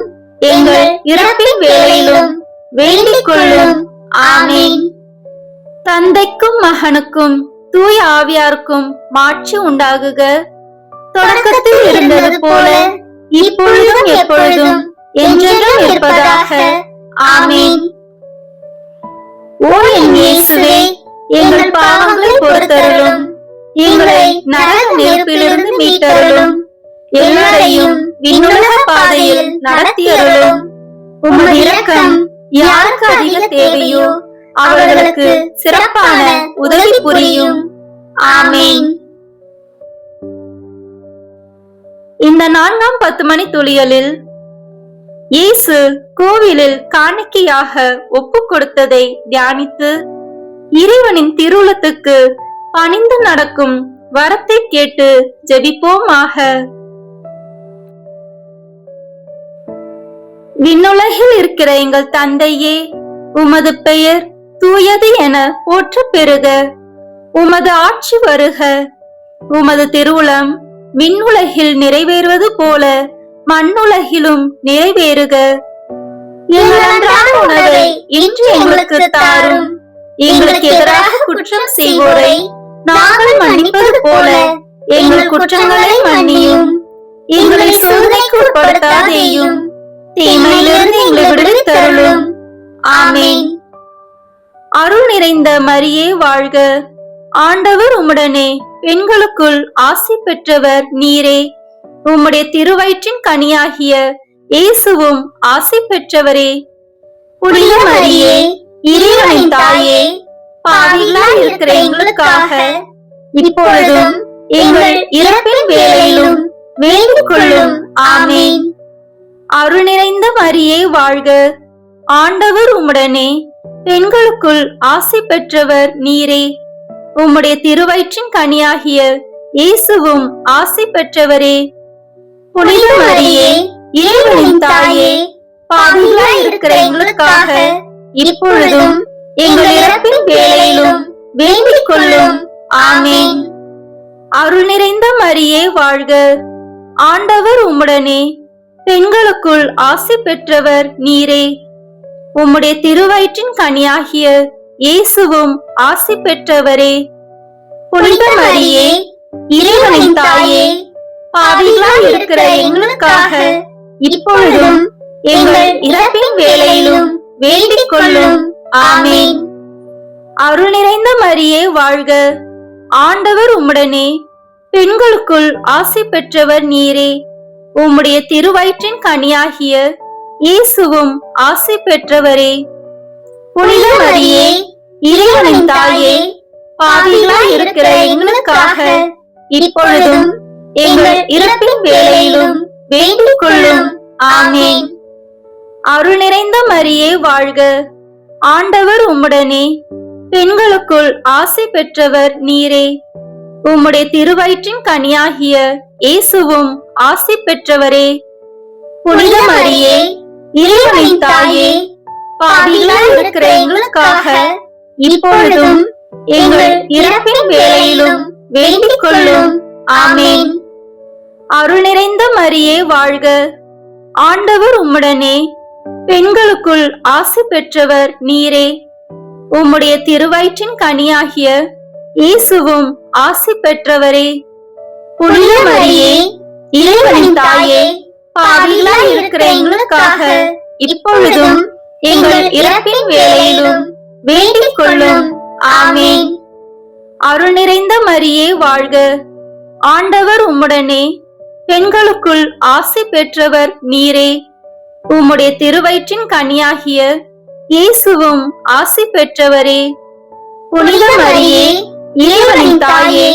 எங்கள் இறப்பின் வேளையிலும் வேண்டிக் கொள்ளும். ஆமென். தந்தைக்கும் மகனுக்கும் தூய ஆவியாருக்கும் மாட்சி உண்டாகுக. தொடக்கத்தில் இருந்தது போல இப்பொழுதும் எப்பொழுதும் என்றென்றும் இருப்பதாக. ஆமென். ஓ என் இயேசுவே, எங்கள் பாவங்களை பொறுத்தருளும். எங்களை நரக நெருப்பிலிருந்து மீட்டருளும். எல்லாரையும் விண்ணுலக பாதையில் நடத்தியருளும். உமது இரக்கம் யாருக்கு அதிக தேவையோ அவர்களுக்கு சிறப்பான உதவி புரியும். ஆமேன். இந்த 4ஆம் 10 மணி துளியலில் இயேசு கோவிலில் காணிக்கையாக ஒப்பு கொடுத்ததை தியானித்து இறைவனின் திருவுளத்துக்கு பணிந்து நடக்கும் வரத்தை கேட்டு ஜெபிப்போமாக. விண்ணுலகில் இருக்கிற எங்கள் தந்தையே, உமது பெயர் தூயது என போற்ற பெறுக. உமது ஆட்சி வருக. உமது திருவுளம் விண்ணுலகில் நிறைவேறுவது போல மண்ணுலகிலும் நிறைவேறுக. எங்கள் அன்றாட உணவை இன்று எங்களுக்கு தாரும். எங்களுக்கு எதிராக குற்றம் செய்வோரை நாங்கள் மன்னிப்பது போல எங்கள் குற்றங்களை மன்னியும். எங்களை சோதனைக்கு உட்படுத்தாதேயும், தீமையிலிருந்து எங்களை விடுவித்தருளும். ஆமேன். அருள் நிறைந்த மரியே வாழ்க. ஆண்டவர் உம்முடனே, பெண்களுக்குள் ஆசி பெற்றவர் நீரே. உம்முடைய திருவயிற்றின் கனியாகிய இயேசுவும் ஆசி பெற்றவரே. புனித மரியே, இறைவனின் தாயே, பாவிகளாய் இருக்கிற எங்களுக்காக இப்பொழுதும் எங்கள் இறப்பின் வேளையிலும் வேண்டிக் கொள்ளும். ஆமேன். அருள் நிறைந்த மரியே வாழ்க. ஆண்டவர் உம்முடனே, பெண்களுக்குள் ஆசி பெற்றவர் நீரே. உம்முடைய திருவயிற்றின் கனியாகிய இயேசுவும் ஆசி பெற்றவரே. புனித மரியே, இறைவனின் தாயே, பாவிகளாய் இருக்கிற எங்களுக்காக இப்பொழுதும் எங்கள் இறப்பின் வேளையிலும் வேண்டிக் கொள்ளும். ஆமேன். அருள் நிறைந்த மரியே வாழ்க. ஆண்டவர் உம்முடனே, பெண்களுக்குள் ஆசி பெற்றவர் நீரே. உம்முடைய திருவயிற்றின் கனியாகிய இயேசுவும் ஆசி பெற்றவரே. புனித மரியே, இறைவனின் தாயே, பாவிகளாய் இருக்கிற எங்களுக்காக இப்பொழுதும் எங்கள் இறப்பின் வேளையிலும் வேண்டிக் கொள்ளும். ஆமேன். அருள் நிறைந்த மரியே வாழ்க. ஆண்டவர் உம்முடனே, பெண்களுக்குள் ஆசி பெற்றவர் நீரே. உம்முடைய திருவயிற்றின் கனியாகிய இயேசுவும் ஆசி பெற்றவரே. புனித மரியே, இறைவனின் தாயே, பாவிகளாய் இருக்கிற எங்களுக்காக இப்பொழுதும் எங்கள் இறப்பின் வேளையிலும் வேண்டிக் கொள்ளும். ஆமேன். அருள் நிறைந்த மரியே வாழ்க. ஆண்டவர் உம்முடனே, பெண்களுக்குள் ஆசி பெற்றவர் நீரே. உம்முடைய திருவயிற்றின் கனியாகிய இயேசுவும் ஆசி பெற்றவரே. புனித மரியே, இறைவனின் தாயே, பாவிகளாய் இருக்கிற எங்களுக்காக இப்பொழுதும் எங்கள் இறப்பின் வேளையிலும் வேண்டிக் கொள்ளும். ஆமேன். அருள் நிறைந்த மரியே வாழ்க. ஆண்டவர் உம்முடனே, பெண்களுக்குள் ஆசி பெற்றவர் நீரே. உம்முடைய திருவயிற்றின் கனியாகிய இயேசுவும் ஆசி பெற்றவரே. புனித மரியே, இறைவனின் தாயே, பாவிகளாய் இருக்கிற எங்களுக்காக இப்பொழுதும் எங்கள் இறப்பின் வேளையிலும் வேண்டிக் கொள்ளும். ஆமேன். அருள் நிறைந்த மரியே வாழ்க. ஆண்டவர் உம்முடனே, பெண்களுக்குள் ஆசி பெற்றவர் நீரே. உம்முடைய திருவயிற்றின் கனியாகிய இயேசுவும் ஆசி பெற்றவரே. புனித மரியே, இறைவனின் தாயே,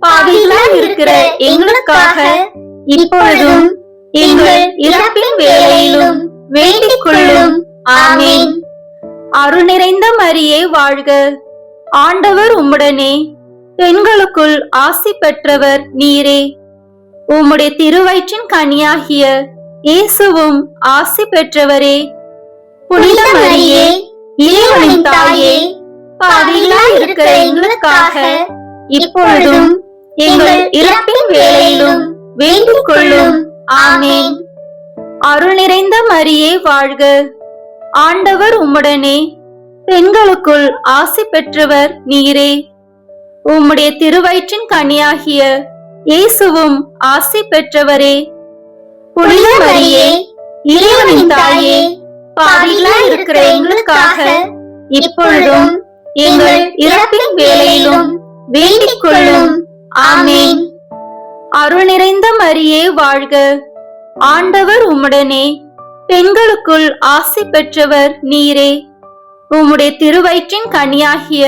பாவிகளாய் இருக்கிற எங்களுக்காக இப்பொழுதும் எங்கள் இறப்பின் வேளையிலும் வேண்டிக் கொள்ளும். ஆமேன். அருள் நிறைந்த மரியே வாழ்க. ஆண்டவர் உம்முடனே, பெண்களுக்குள் ஆசி பெற்றவர் நீரே. உம்முடைய திருவயிற்றின் கனியாகிய இயேசுவும் ஆசி பெற்றவரே. புனித மரியே, இறைவனின் தாயே, பாவிகளாய் இருக்கிற எங்களுக்காக இப்பொழுதும் எங்கள் இறப்பின் வேளையிலும் வேண்டிக் கொள்ளும். ஆமேன். அருள் நிறைந்த மரியே வாழ்க. ஆண்டவர் உம்முடனே, பெண்களுக்குள் ஆசி பெற்றவர் நீரே. உம்முடைய திருவயிற்றின் கனியாகிய இயேசுவும் ஆசி பெற்றவரே. புனித மரியே, இறைவனின் தாயே, பாவிகளாய் இருக்கிற எங்களுக்காக இப்பொழுதும் எங்கள் இறப்பின் வேளையிலும் வேண்டிக் கொள்ளும். ஆமேன். அருள் நிறைந்த மரியே வாழ்க. ஆண்டவர் உம்முடனே, பெண்களுக்குள் ஆசி பெற்றவர் நீரே. உம்முடைய திருவயிற்றின் கனியாகிய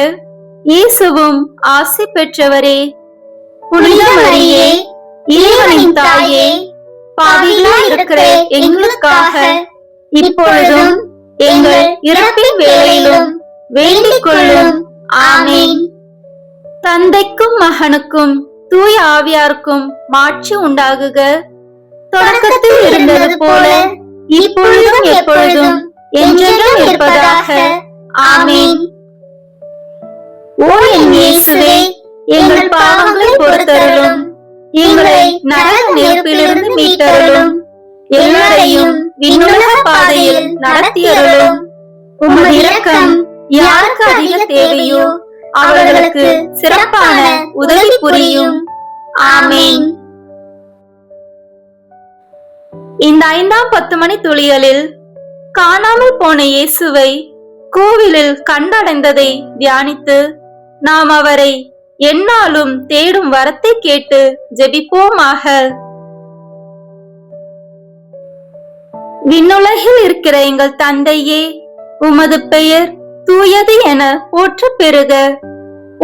இயேசுவும் ஆசி பெற்றவரே. புனித மரியே, இறைவனின் தாயே, பாவிகளாய் இருக்கிற எங்களுக்காக இப்பொழுதும் எங்கள் இறப்பின் வேளையிலும் வேண்டிக் கொள்ளும். ஆமேன். தந்தைக்கும் மகனுக்கும் தூய ஆவியாருக்கும் மாட்சி உண்டாகுக. தொடக்கத்தில் இருந்தது போல இப்பொழுதும் எப்பொழுதும் என்றென்றும் இருப்பதாக. ஆமேன். ஓ என் இயேசுவே, எங்கள் பாவங்களை பொறுத்தருளும், எங்களை நரக நெருப்பிலிருந்து மீட்டருளும், எல்லாரையும் விண்ணுலக பாதையில் நடத்தியருளும். உமது இரக்கம் யாருக்கு அதிக தேவையோ அவர்களுக்கு சிறப்பான உதவி புரியும். ஆமேன். இந்த 5ஆம் 10 மணி துளிகளில் காணாமல் போன இயேசுவை கோவிலில் கண்டடைந்ததை தியானித்து நாம் அவரை எந்நாளும் தேடும் வரத்தை கேட்டு ஜெபிப்போமாக. விண்ணுலகில் இருக்கிற எங்கள் தந்தையே, உமது பெயர் தூயது என போற்ற பெறுக.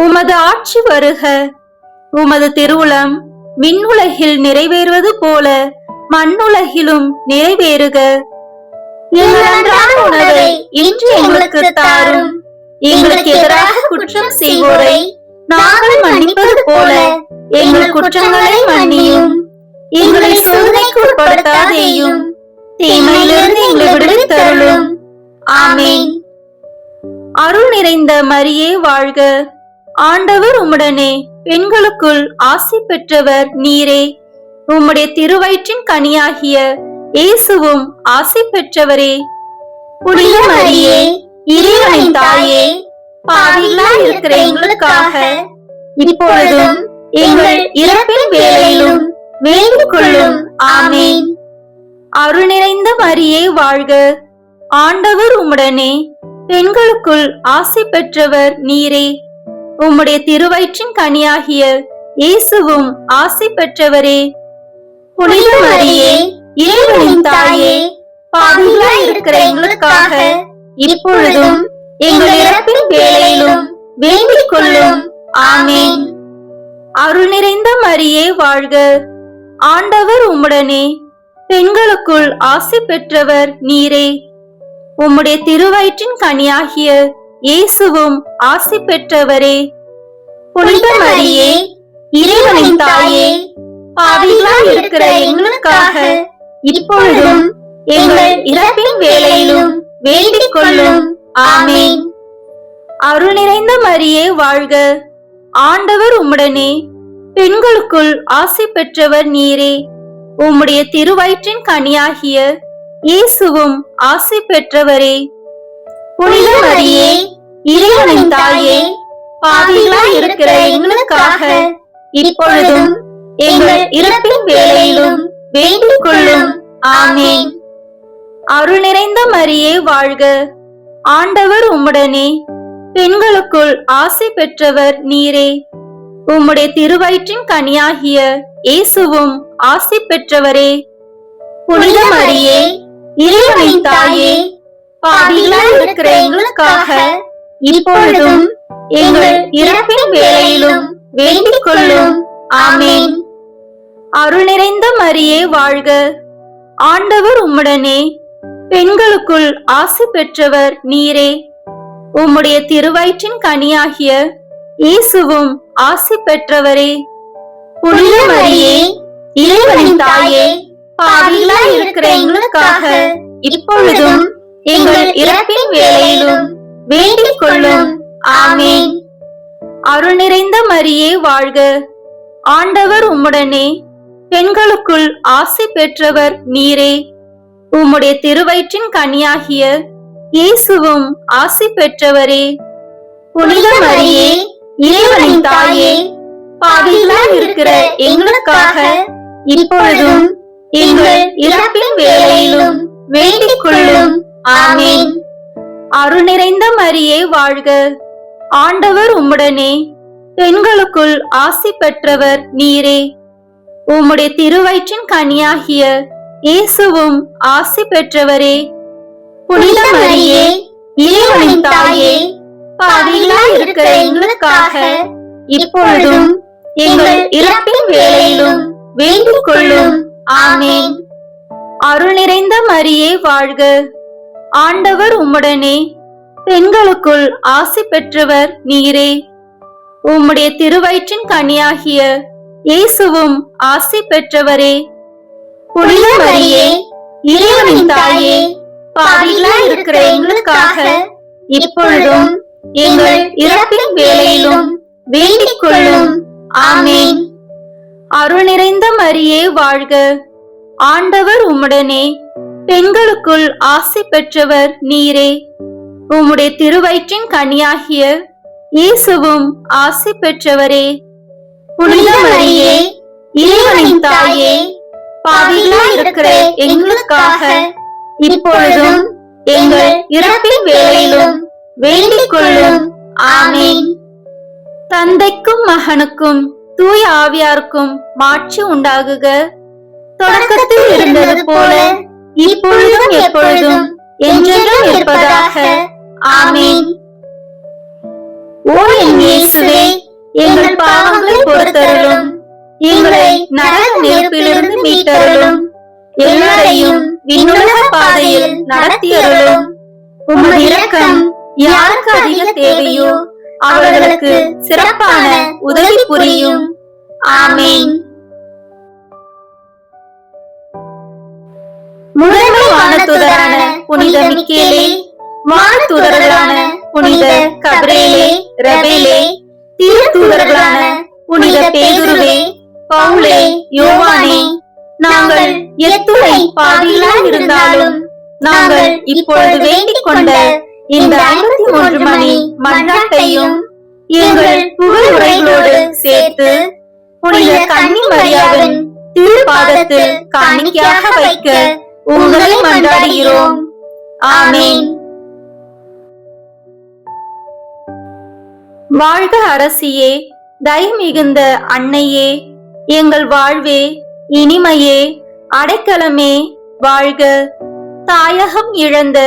உமது ஆட்சி வருக. உமது திருவுளம் விண்ணுலகில் நிறைவேறுவது போல மண்ணுலகிலும் நிறைவேறுக. எங்கள் அன்றாட உணவை இன்று எங்களுக்கு தாரும். எங்களுக்கு எதிராக குற்றம் செய்வோரை நாங்கள் மன்னிப்பது போல எங்கள் குற்றங்களை மன்னியும். எங்களை சோதனைக்கு உட்படுத்தாதேயும், தீமையிலிருந்து எங்களை விடுவித்தருளும். ஆமேன். அருள் நிறைந்த மரியே வாழ்க. ஆண்டவர் உம்முடனே, பெண்களுக்குள் ஆசி பெற்றவர் நீரே. உம்முடைய திருவயிற்றின் கனியாகிய இயேசுவும் ஆசி பெற்றவரே. புனித மரியே, இறைவனின் தாயே, பாவிகளாய் இருக்கிற எங்களுக்காக இப்பொழுதும் எங்கள் இறப்பின் வேளையிலும் வேண்டிக் கொள்ளும். ஆமேன். அருள் நிறைந்த மரியே வாழ்க. ஆண்டவர் உம்முடனே, பெண்களுக்குள் ஆசி பெற்றவர் நீரே. உம்முடைய திருவயிற்றின் கனியாகிய இயேசுவும் ஆசி பெற்றவரே. புனித மரியே, இறைவனின் தாயே, பாவிகளாய் இருக்கிற எங்களுக்காக இப்பொழுதும் எங்கள் இறப்பின் வேளையிலும் வேண்டிக் கொள்ளும். ஆமேன். அருள் நிறைந்த மரியே வாழ்க. ஆண்டவர் உம்முடனே, பெண்களுக்குள் ஆசி பெற்றவர் நீரே. உம்முடைய திருவயிற்றின் கனியாகிய இயேசுவும் ஆசி பெற்றவரே. புனித மரியே, இறைவனின் தாயே, பாவிகளாய் இருக்கிற எங்களுக்காக இப்பொழுதும் எங்கள் இறப்பின் வேளையிலும் வேண்டிக் கொள்ளும். ஆமேன். அருள் நிறைந்த மரியே வாழ்க. ஆண்டவர் உம்முடனே, பெண்களுக்குள் ஆசி பெற்றவர் நீரே. உம்முடைய திருவயிற்றின் கனியாகிய இயேசுவும் ஆசி பெற்றவரே. புனித மரியே, இறைவனின் தாயே, பாவிகளாய் இருக்கிற எங்களுக்காக இப்பொழுதும் எங்கள் இறப்பின் வேளையிலும் வேண்டிக் கொள்ளும். ஆமேன். அருள் நிறைந்த மரியே வாழ்க. ஆண்டவர் உம்முடனே, பெண்களுக்குள் ஆசி பெற்றவர் நீரே. உம்முடைய திருவயிற்றின் கனியாகிய இயேசுவும் ஆசி பெற்றவரே. புனித மரியே, இறைவனின் தாயே, பாவிகளாய் இருக்கிற எங்களுக்காக இப்பொழுதும் எங்கள் இறப்பின் வேளையிலும் வேண்டிக் கொள்ளும். ஆமேன். அருள் நிறைந்த மரியே வாழ்க. ஆண்டவர் உம்முடனே, பெண்களுக்குள் ஆசி பெற்றவர் நீரே. உம்முடைய திருவயிற்றின் கனியாகிய இயேசுவும் ஆசி பெற்றவரே. புனித மரியே, இறைவனின் தாயே, பாவிகளாய் இருக்கிற எங்களுக்காக இப்பொழுதும் எங்கள் இறப்பின் வேளையிலும் வேண்டிக் கொள்ளும். ஆமேன். அருள் நிறைந்த மரியே வாழ்க. ஆண்டவர் உம்முடனே, பெண்களுக்குள் ஆசி பெற்றவர் நீரே. உம்முடைய திருவயிற்றின் கனியாகிய இயேசுவும் ஆசி பெற்றவரே. புனித மரியே, இறைவனின் தாயே, பாவிகளாய் இருக்கிற எங்களுக்காக இப்பொழுதும் எங்கள் இறப்பின் வேளையிலும் வேண்டிக் கொள்ளும். ஆமேன். அருள் நிறைந்த மரியே வாழ்க. ஆண்டவர் உம்முடனே, பெண்களுக்குள் ஆசி பெற்றவர் நீரே. உம்முடைய திருவயிற்றின் கனியாகிய இயேசுவும் ஆசி பெற்றவரே. புனித மரியே, இறைவனின் தாயே, பாவிகளாய் இருக்கிற எங்களுக்காக இப்பொழுதும் எங்கள் இறப்பின் வேளையிலும் வேண்டிக் கொள்ளும். ஆமென். அருள் நிறைந்த மரியே வாழ்க. ஆண்டவர் உம்முடனே, பெண்களுக்குள் ஆசி பெற்றவர் நீரே. உம்முடைய திருவயிற்றின் கனியாகிய இயேசுவும் ஆசி பெற்றவரே. புனித மரியே, இறைவனின் தாயே, பாவிகளாய் இருக்கிற எங்களுக்காக இப்பொழுதும் எங்கள் இறப்பின் வேளையிலும் வேண்டிக் கொள்ளும். ஆமென். அருள் நிறைந்த மரியே வாழ்க. ஆண்டவர் உம்முடனே, பெண்களுக்குள் ஆசி பெற்றவர் நீரே. உம்முடைய திருவயிற்றின் கனியாகிய இயேசுவும் ஆசி பெற்றவரே. புனித மரியே, இறைவனின் தாயே, பாவிகளாய் இருக்கிற எங்களுக்காக இப்பொழுதும் எங்கள் இறப்பின் வேளையிலும் வேண்டிக் கொள்ளும். ஆமென். தந்தைக்கும் மகனுக்கும் தூய ஆவியாருக்கும் மாட்சி உண்டாகுக. தொடக்கத்தில் இருந்தது போல இப்பொழுதும் எப்பொழுதும் என்றென்றும் இருப்பதாக. ஆமென். ஓ என் இயேசுவே, எங்கள் பாவங்களை பொறுத்தருளும். எங்களை நரக நெருப்பிலிருந்து மீட்டருளும். எல்லாரையும் விண்ணுலக பாதையில் நடத்தியருளும். உமது இரக்கம் யாருக்கு அதிக தேவையோ அவர்களுக்கு சிறப்பான உதவி புரியும். ஆமென். முதன்மை வானதூதரான புனித மிக்கேலே, வானதூதர்களான புனித கபிரேலே, ரபேலே, தீர்த்தூதர்களான புனித பேதுருவே, பவுலே, யோவானே, நாங்கள் எத்துணை பாவிகளாய் இருந்தாலும் நாங்கள் இப்பொழுது வேண்டிக் கொண்ட இந்த 53 மணி மன்றாட்டையும் எங்கள் புகழுரைகளோடு சேர்த்து புனித கன்னி மரியாவின் திருப்பாதத்தில் காணிக்கையாக வைக்க உங்களை மன்றாடுகிறோம். ஆமென். வாழ்க அரசியே, தயை மிகுந்த அன்னையே, எங்கள் வாழ்வே, இனிமையே, அடைக்கலமே, வாழ்க. தாயகம் இழந்த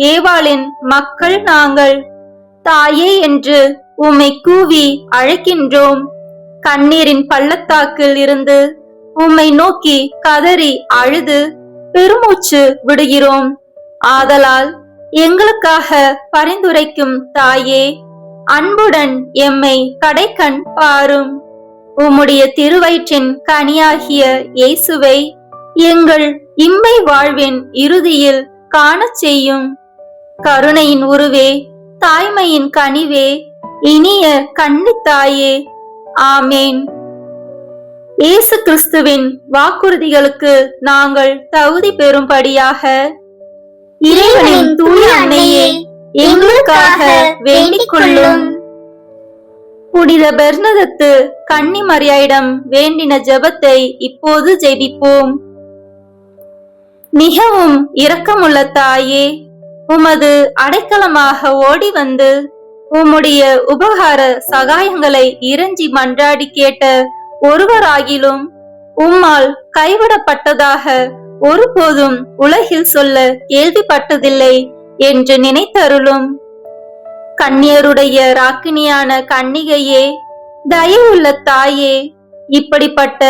ஏவாளின் மக்கள் நாங்கள். தாயே என்று உம்மை கூவி அழைக்கின்றோம். கண்ணீரின் பள்ளத்தாக்கில் இருந்து உம்மை நோக்கி கதறி அழுது பெருமூச்சு விடுகிறோம். ஆதலால் எங்களுக்காக பரிந்துரைக்கும் தாயே, அன்புடன் எம்மை கடைக்கண் பாரும். உம்முடைய திருவயிற்றின் கனியாகிய இயேசுவை எங்கள் இம்மை வாழ்வின் இறுதியில் காணச் செய்யும். கருணையின் உருவே, தாய்மையின் கனிவே, இனிய கன்னித்தாயே. ஆமேன். இயேசு கிறிஸ்துவின் வாக்குறுதிகளுக்கு நாங்கள் தகுதி பெறும்படியாக இறைவனின் தூய அன்னையே, எங்களுக்காக வேண்டிக் கொள்ளும். புனித பெர்னதத்து கன்னி மரியாயிடம் வேண்டின ஜெபத்தை இப்போது ஜெபிப்போம். மிகவும் இரக்கமுள்ள தாயே, உமது அடைக்கலமாக ஓடி வந்து உம்முடைய உபகார சகாயங்களை இறைஞ்சி மன்றாடி கேட்ட ஒருவராகிலும் உம்மால் கைவிடப்பட்டதாக ஒருபோதும் உலகில் சொல்ல கேள்விப்பட்டதில்லை என்று நினைத்தருளும். கன்னியருடைய ராக்கினியான கன்னிகையே, தயவுள்ள தாயே, இப்படிப்பட்ட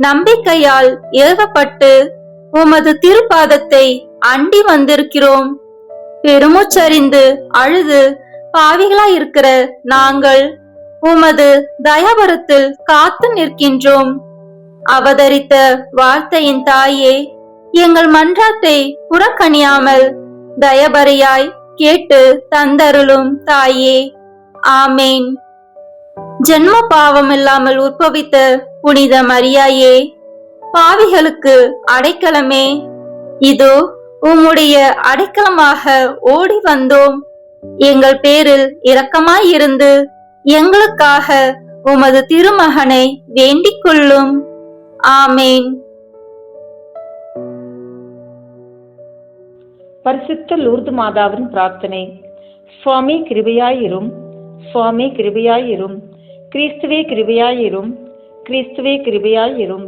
நம்பிக்கையால் ஏவப்பட்டு உமது திருப்பாதத்தை அண்டி வந்திருக்கிறோம். பெருமூச்சறிந்து அழுது பாவிகளாயிருக்கிற நாங்கள் உமது தயாபரத்தில் காத்து நிற்கின்றோம். அவதரித்த வார்த்தையின் தாயே, எங்கள் மன்றாட்டை புறக்கணியாமல் தயபரையாய் கேட்டு தந்தருளும் தாயே. ஆமேன். ஜென்ம பாவம் இல்லாமல் உற்பவித்த புனித மரியாயே, பாவிகளுக்கு அடைக்கலமே, இதோ உம்முடைய அடைக்கலமாக ஓடி வந்தோம். எங்கள் பேரில் இரக்கமாயிருந்து எங்களுக்காக உமது திருமகனை வேண்டிக் கொள்ளும். ஆமேன். பரிசுத்த லூர்து மாதாவின் பிரார்த்தனை. சுவாமி கிருபையாயிரும், சுவாமி கிருபையாயிரும், கிறிஸ்துவே கிருபையாயிரும், கிறிஸ்துவே கிருபையாயிரும்,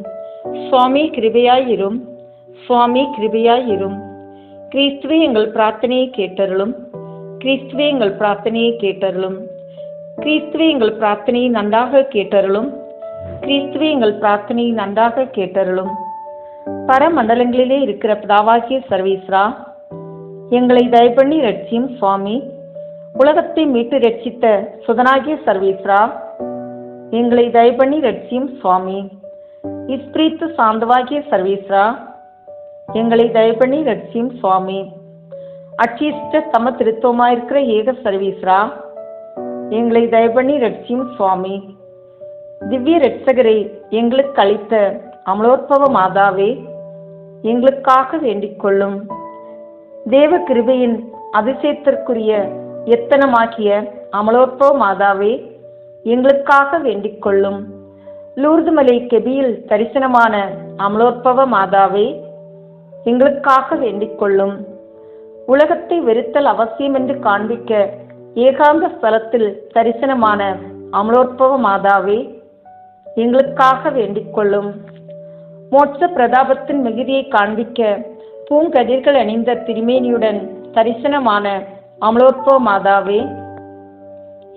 சுவாமி கிருபையாயிரும், சுவாமி கிருபையாய் இரும். கிறிஸ்துவே எங்கள் பிரார்த்தனையை கேட்டருளும். கிறிஸ்துவே எங்கள் பிரார்த்தனையை கேட்டருளும். கிறிஸ்துவே எங்கள் பிரார்த்தனையை நன்றாக கேட்டருளும். கிறிஸ்துவே எங்கள் பிரார்த்தனையை நன்றாக கேட்டருளும். பரமண்டலங்களிலே இருக்கிற பிதாவாகிய சர்வேஸ்வரா, எங்களை தயப்பண்ணி ரட்சியும் சுவாமி. உலகத்தை மீட்டு ரட்சித்த சுதனாகிய சர்வேஸ்வரா, எங்களை தயப்பண்ணி ரட்சியும் சுவாமி. இஸ்பிரித்து சாந்தவாகிய சர்வேஸ்வரா, எங்களை தயப்பண்ணி ரட்சியும் சுவாமி. அச்சிஷ்ட சம திருத்துவமாயிருக்கிற ஏக சர்வேஸ்வரா, எங்களை தயப்பண்ணி ரட்சியும் சுவாமி. திவ்ய ரட்சகரை எங்களுக்கு அளித்த அமலோற்பவ மாதாவே, எங்களுக்காக வேண்டிக் கொள்ளும். தேவ கிருபையின் அதிசயத்திற்குரிய எத்தனமாகிய அமலோற்பவ மாதாவே, எங்களுக்காக வேண்டிக் கொள்ளும். லூர்து மலை கெபியில் தரிசனமான அமலோற்பவ மாதாவே, எங்களுக்காக வேண்டிக் கொள்ளும். உலகத்தை வெறுத்தல் அவசியம் என்று காண்பிக்க ஏகாந்த ஸ்தலத்தில் தரிசனமான அமலோற்பவ மாதாவே, எங்களுக்காக வேண்டிக் கொள்ளும். மோட்ச பிரதாபத்தின் மிகுதியை காண்பிக்க பூங்கதிர்கள் அணிந்த திருமேனியுடன் தரிசனமான அமலோற்பவ மாதாவே,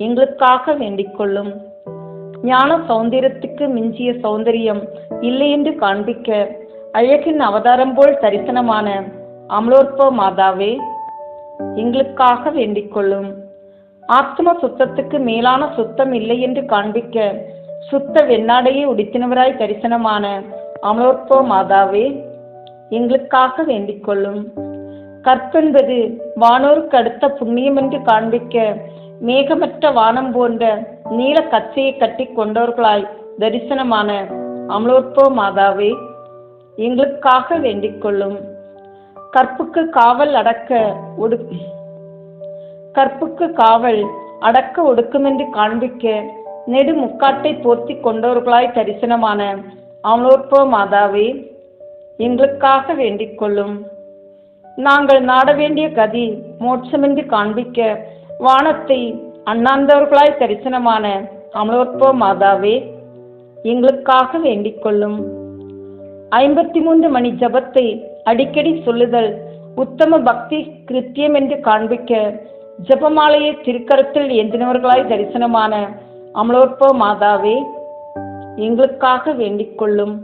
எங்களுக்காக வேண்டிக் கொள்ளும். ஞான சௌந்தரியத்துக்கு மிஞ்சிய சௌந்தரியம் இல்லை என்று காண்பிக்க அழகின் அவதாரம் போல் தரிசனமான அமலோற்பவ மாதாவே, எங்களுக்காக வேண்டிக் கொள்ளும். ஆத்ம சுத்தத்துக்கு மேலான சுத்தம் இல்லை என்று காண்பிக்க சுத்த வெண்ணாடையை உடுத்தினவராய் தரிசனமான அமலோற்பவ மாதாவே, எங்களுக்காக வேண்டிக் கொள்ளும். கற்பென்பது வானோருக்கு அடுத்த புண்ணியம் என்று காண்பிக்க மேகமற்ற வானம் போன்ற நீல கச்சையை கட்டி கொண்டவர்களாய் தரிசனமான அமலோற்பவ மாதாவே, எங்களுக்காக வேண்டிக் கொள்ளும். கற்புக்கு காவல் அடக்க ஒடுக்கும் என்று காண்பிக்க நெடு முக்காட்டை போர்த்தி கொண்டவர்களாய் தரிசனமான அமலோற்பவ மாதாவே, எங்களுக்காக வேண்டிக் கொள்ளும். நாங்கள் நாட வேண்டிய கதி மோட்சமென்று காண்பிக்க வானத்தை அண்ணாந்தவர்களாய் தரிசனமான அமலோற்பவ மாதாவே, எங்களுக்காக வேண்டிக் கொள்ளும். 53 மணி ஜபத்தை அடிக்கடி சொல்லுதல் உத்தம பக்தி கிருத்தியம் என்று காண்பிக்க ஜபமாலையை திருக்கரத்தில் ஏந்தினவர்களாய் தரிசனமான அமலோற்பவ மாதாவே, எங்களுக்காக வேண்டிக் கொள்ளும்.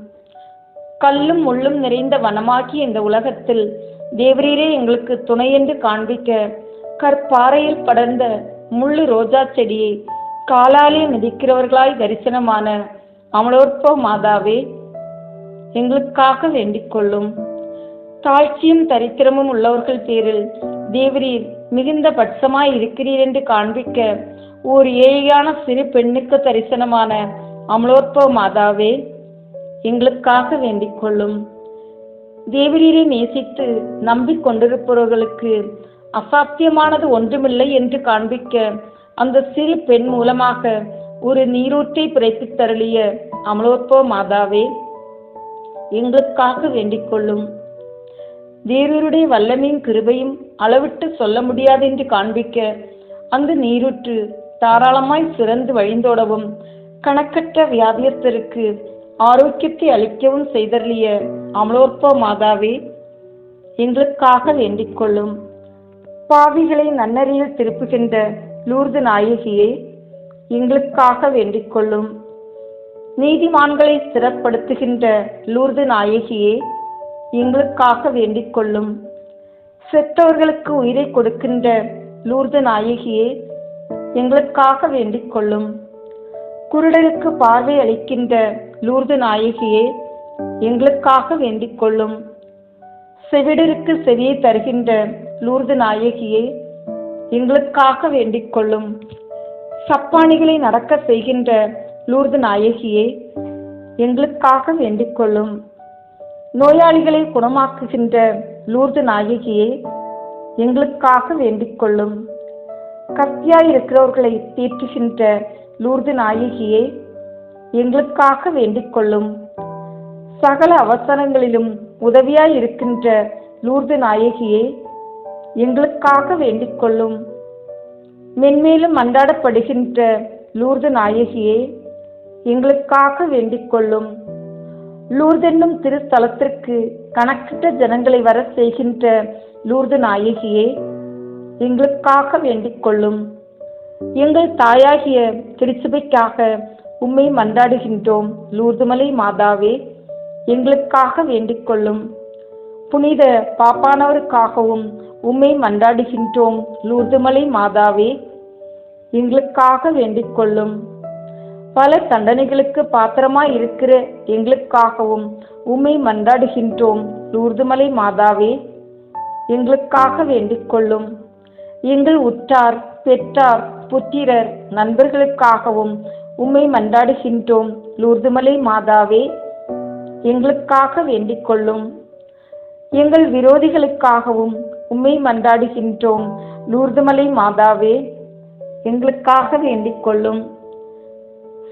கல்லும் முள்ளும் நிறைந்த வனமாகிய இந்த உலகத்தில் தேவரீரே எங்களுக்கு துணை என்று காண்பிக்க கற்பாறையில் படர்ந்த முள்ளு ரோஜா செடியை காலாலே மிதிக்கிறவர்களாய் தரிசனமான அமலோற்பவ மாதாவே, எங்களுக்காக வேண்டிக் கொள்ளும். தாழ்ச்சியும் தரித்திரமும் உள்ளவர்கள் பேரில் தேவரீர் மிகுந்த பட்சமாய் இருக்கிறீர் என்று காண்பிக்க ஓர் ஏழையான சிறு பெண்ணுக்கு தரிசனமான அமலோற்பவ மாதாவே, எங்களுக்காக வேண்டிக் கொள்ளும். தேவரீரை நேசித்து நம்பிக்கொண்டிருப்பவர்களுக்கு அசாத்தியமானது ஒன்றுமில்லை என்று காண்பிக்க அந்த சிறு பெண் மூலமாக ஒரு நீரூற்றை பிறப்பித்தருளிய அமலோற்பவ மாதாவே, எங்களுக்காக வேண்டிக் கொள்ளும். தேவருடைய வல்லமையும் கிருபையும் அளவிட்டு சொல்ல முடியாது என்று காண்பிக்க அந்த நீரூற்று தாராளமாய் சிறந்து வழிந்தோடவும் கணக்கற்ற வியாதியஸ்தருக்கு ஆரோக்கியத்தை அளிக்கவும் செய்தருளிய அமலோற்பவ மாதாவே, எங்களுக்காக வேண்டிக் கொள்ளும். பாவிகளை நன்னறியில் திருப்புகின்ற லூர்து நாயகியே, எங்களுக்காக வேண்டிக் கொள்ளும். நீதிமான்களை ஸ்திரப்படுத்துகின்ற லூர்து நாயகியே, எங்களுக்காக வேண்டிக் கொள்ளும். செத்தவர்களுக்கு உயிரை கொடுக்கின்ற லூர்து நாயகியே, எங்களுக்காக வேண்டிக் கொள்ளும். குருடருக்கு பார்வை அளிக்கின்ற லூர்து நாயகியே, எங்களுக்காக வேண்டிக் கொள்ளும். செவிடருக்கு செவியை தருகின்ற லூர்து நாயகியே, எங்களுக்காக வேண்டிக் கொள்ளும். சப்பானிகளை நடக்க செய்கின்ற லூர்து நாயகியே, எங்களுக்காக வேண்டிக் கொள்ளும். நோயாளிகளை குணமாக்குகின்ற லூர்து நாயகியே, எங்களுக்காக வேண்டிக் கொள்ளும். கத்தியாய் இருக்கிறவர்களை தீர்த்துகின்ற லூர்து நாயகியே, எங்களுக்காக வேண்டிக் கொள்ளும். சகல அவசரங்களிலும் உதவியாய் இருக்கின்ற லூர்து நாயகியே, எங்களுக்காக வேண்டிக் கொள்ளும். மென்மேலும் மன்றாடப்படுகின்ற லூர்து நாயகியே, எங்களுக்காக வேண்டிக் கொள்ளும். லூர்து என்னும் திருத்தலத்திற்கு கணக்கற்ற ஜனங்களை வர செய்கின்ற லூர்து நாயகியே, எங்களுக்காக வேண்டிக் கொள்ளும். எங்கள் தாயாகிய திருச்சபைக்காக உம்மை மன்றாடுகின்றோம். லூர்துமலை மாதாவே, எங்களுக்காக வேண்டிக் கொள்ளும். புனித பாப்பானவருக்காகவும் உம்மை மன்றாடுகின்றோம். லூர்துமலை மாதாவே, எங்களுக்காக வேண்டிக் கொள்ளும். பல தண்டனைகளுக்கு பாத்திரமாய் இருக்கிற எங்களுக்காகவும் உம்மை மன்றாடுகின்றோம். லூர்துமலை மாதாவே, எங்களுக்காக வேண்டிக் கொள்ளும். எங்கள் உற்றார், பெற்றார், புத்திரர், நண்பர்களுக்காகவும் உம்மை மன்றாடுகின்றோம். லூர்துமலை மாதாவே, எங்களுக்காக வேண்டிக் கொள்ளும். எங்கள் விரோதிகளுக்காகவும் உம்மை மன்றாடுகின்றோம். லூர்துமலை மாதாவே, எங்களுக்காக வேண்டிக் கொள்ளும்.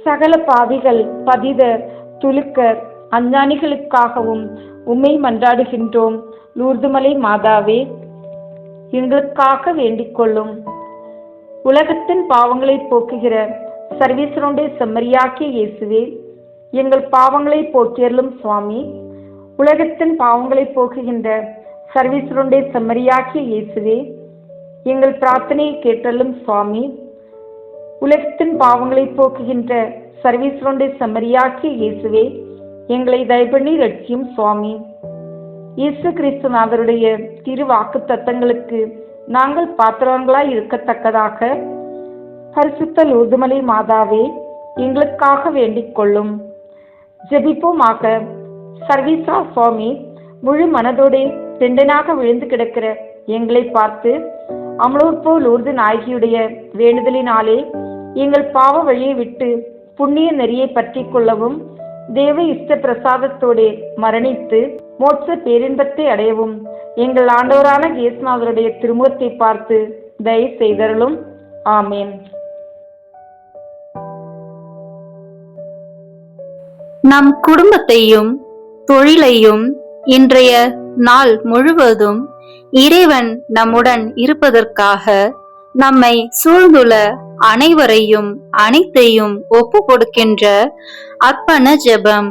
சகல பாவிகள், பதிதர், துலுக்கர், அஞ்ஞானிகளுக்காகவும் உம்மை மன்றாடுகின்றோம். லூர்துமலை மாதாவே, எங்களுக்காக வேண்டிக் கொள்ளும். உலகத்தின் பாவங்களை போக்குகிற சர்வேஸ்வரனுடைய செம்மறியாக்கிய இயேசுவே, எங்கள் பாவங்களை போக்கியருளும் சுவாமி. உலகத்தின் பாவங்களை போக்குகின்ற சர்வேஸ்வரனுடைய செம்மறியாக்கிய இயேசுவே, எங்கள் பிரார்த்தனையை கேட்டருளும் சுவாமி. உலகத்தின் பாவங்களை போக்குகின்ற சர்வேஸ்வரனுடைய செம்மறியாக்கிய இயேசுவே, எங்களை தயபண்ணி ரட்சியும் சுவாமி. இயேசு கிறிஸ்துநாதருடைய திரு வாக்கு தத்தங்களுக்கு நாங்கள் பாத்திரங்களாய் இருக்கத்தக்கதாக பரிசுத்த லூர்துமலை மாதாவே, எங்களுக்காக வேண்டிக் கொள்ளும். ஜெபிப்போமாக. சர்வீஸ்வரா சுவாமி, முழு மனதோடு தெண்டனாக விழுந்து கிடக்கிற எங்களை பார்த்து அமலோற்போ லூர்து நாயகியுடைய வேண்டுதலினாலே எங்கள் பாவ வழியை விட்டு புண்ணிய நெறியை பற்றி கொள்ளவும், தேவ இஷ்ட பிரசாதத்தோடு மரணித்து மோட்ச பேரின்பத்தை அடையவும் எங்கள் ஆண்டவரான இயேசுநாதருடைய திருமுகத்தை பார்த்து தயை செய்தருளும். ஆமேன். நம் குடும்பத்தையும் தொழிலையும் இன்றைய நாள் முழுவதும் இறைவன் நம்முடன் இருப்பதற்காக நம்மை சூழ்ந்துள்ள அனைவரையும் அனைத்தையும் ஒப்பு கொடுக்கின்ற அர்ப்பண ஜெபம்.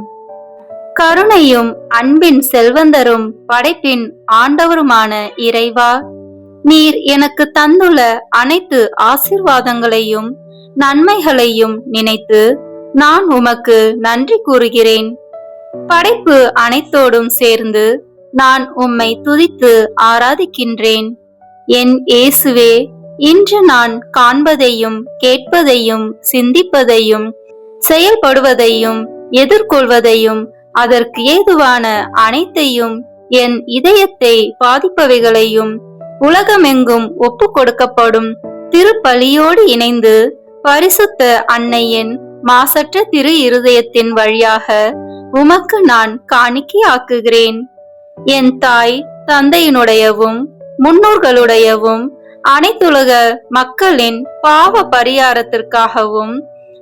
கருணையும் அன்பின் செல்வந்தரும் படைப்பின் ஆண்டவருமான இறைவா, நீர் எனக்கு தந்துள்ள அனைத்து ஆசீர்வாதங்களையும் நன்மைகளையும் நினைத்து நான் உமக்கு நன்றி கூறுகிறேன். படைப்பு அனைத்தோடும் சேர்ந்து நான் உம்மை துதித்து ஆராதிக்கின்றேன். என் இயேசுவே, இன்று நான் காண்பதையும் கேட்பதையும் சிந்திப்பதையும் செயல்படுவதையும் எதிர்கொள்வதையும் அதற்கு ஏதுவான அனைத்தையும் என் இதயத்தை பாதிப்பவைகளையும் உலகமெங்கும் ஒப்பு கொடுக்கப்படும் திருப்பலியோடு இணைந்து பரிசுத்த அன்னையின் மாசற்ற திரு இருதயத்தின் வழியாக உமக்கு நான் காணிக்கையாக்குகிறேன். என் தாய் தந்தையினுடையவும் முன்னோர்களுடையவும் அனைத்துலக மக்களின் பாவ பரிகாரத்திற்காகவும்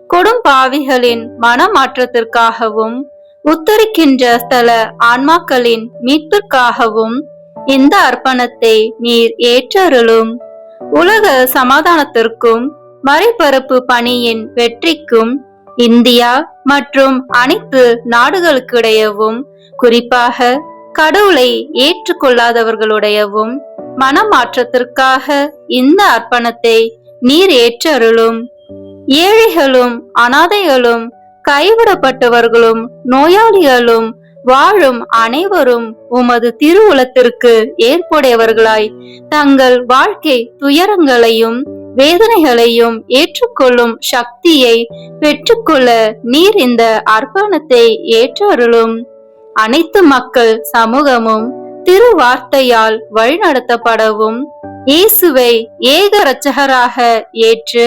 கொடும்பாவிகளின் மனமாற்றத்திற்காகவும் உத்தரிக்கின்ற ஸ்தல ஆன்மாக்களின் மீட்பிற்காகவும் இந்த அர்ப்பணத்தை நீர் ஏற்றருளும். உலக சமாதானத்திற்கும் மறைபரப்பு பணியின் வெற்றிக்கும் இந்தியா மற்றும் அனைத்து நாடுகளுக்கிடையவும், குறிப்பாக கடவுளை ஏற்றுக்கொள்ளாதவர்களுடையவும் மனமாற்றத்திற்காக இந்த அர்ப்பணத்தை நீர் ஏற்றருளும். ஏழைகளும் அனாதைகளும் கைவிடப்பட்டவர்களும் நோயாளிகளும் வாழும் அனைவரும் உமது திருவுளத்திற்கு ஏற்புடையவர்களாய் தங்கள் வாழ்க்கை துயரங்களையும் வேதனைகளையும் ஏற்றுக்கொள்ளும் சக்தியை பெற்றுக்கொள்ள நீர் இந்த அர்ப்பணத்தை ஏற்றருளும். அனைத்து மக்கள் சமூகமும் திரு வார்த்தையால் வழிநடத்தப்படவும், இயேசுவை ஏக இரட்சகராக ஏற்று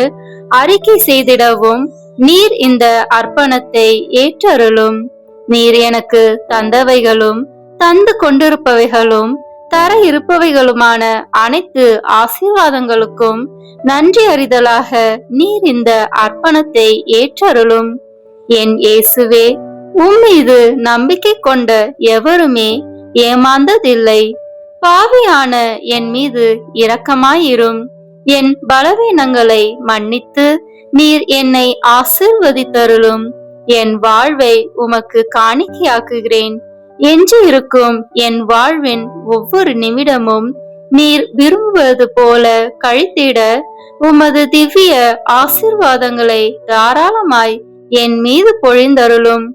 அறிக்கை செய்திடவும் நீர் இந்த அர்ப்பணத்தை ஏற்றருளும். நீர் எனக்கு தந்தவைகளும் தந்து கொண்டிருப்பவைகளும் தர இருப்பவைகளுமான அனைத்து ஆசீர்வாதங்களுக்கும் நன்றி அறிதலாக நீர் இந்த அர்ப்பணத்தை ஏற்றருளும். என் இயேசுவே, உம்மீது நம்பிக்கை கொண்ட எவருமே ஏமாந்ததில்லை. பாவியான என் மீது இரக்கமாயிரும். என் பலவீனங்களை மன்னித்து நீர் என்னை ஆசீர்வதித்தருளும். என் வாழ்வை உமக்கு காணிக்கையாக்குகிறேன். எஞ்சி இருக்கும் என் வாழ்வின் ஒவ்வொரு நிமிடமும் நீர் விரும்புவது போல கழித்திட உமது திவ்ய ஆசீர்வாதங்களை தாராளமாய் என் மீது பொழிந்தருளும்.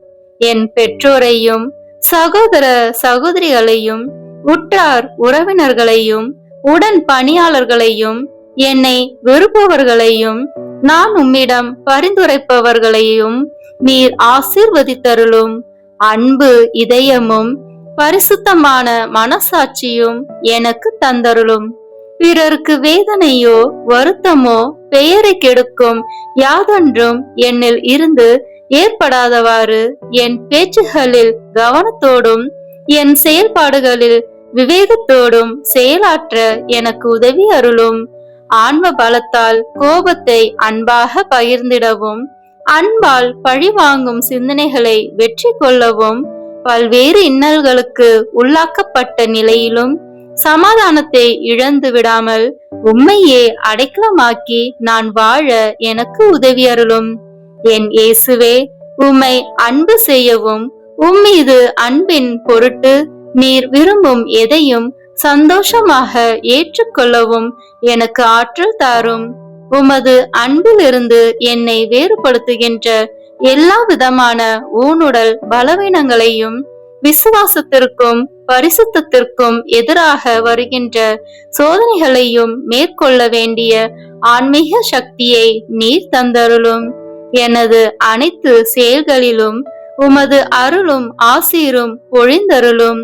என் பெற்றோரையும் சகோதர சகோதரிகளையும் உற்றார் உறவினர்களையும் உடன் பணியாளர்களையும் என்னை விரும்புபவர்களையும் நான் உம்மிடம் பரிந்துரைப்பவர்களையும் நீர் ஆசீர்வதித்தருளும். அன்பு இதயமும் பரிசுத்தமான மனசாட்சியும் எனக்கு தந்தருளும். பிறருக்கு வேதனையோ வருத்தமோ பெயரை கெடுக்கும் யாதொன்றும் என்னில் இருந்து ஏற்படாதவாறு என் பேச்சுகளில் கவனத்தோடும் என் செயல்பாடுகளில் விவேகத்தோடும் செயலாற்ற எனக்கு உதவி அருளும். ஆன்ம பலத்தால் கோபத்தை அன்பாக பகிர்ந்திடவும் அன்பால் பழிவாங்கும் சிந்தனைகளை வெற்றி கொள்ளவும் பல்வேறு இன்னல்களுக்கு உள்ளாக்கப்பட்ட நிலையிலும் சமாதானத்தை இழந்து விடாமல் உம்மையே அடைக்கலமாக்கி நான் வாழ எனக்கு உதவி அருளும். என் இயேசுவே, உம்மை அன்பு செய்யவும் உம்மீது அன்பின் பொருட்டு நீர் விரும்பும் எதையும் சந்தோஷமாக ஏற்றுக்கொள்ளவும் எனக்கு ஆற்றல் தாரும். உமது அன்பிலிருந்து என்னை வேறுபடுத்துகின்ற எல்லா விதமான ஊனுடல் பலவீனங்களையும் விசுவாசத்திற்கும் பரிசுத்தத்திற்கும் எதிராக வருகின்ற சோதனைகளையும் மேற்கொள்ள வேண்டிய ஆன்மீக சக்தியை நீர் தந்தருளும். எனது அனைத்து செயல்களிலும் உமது அருளும் ஆசீரும் பொழிந்தருளும்.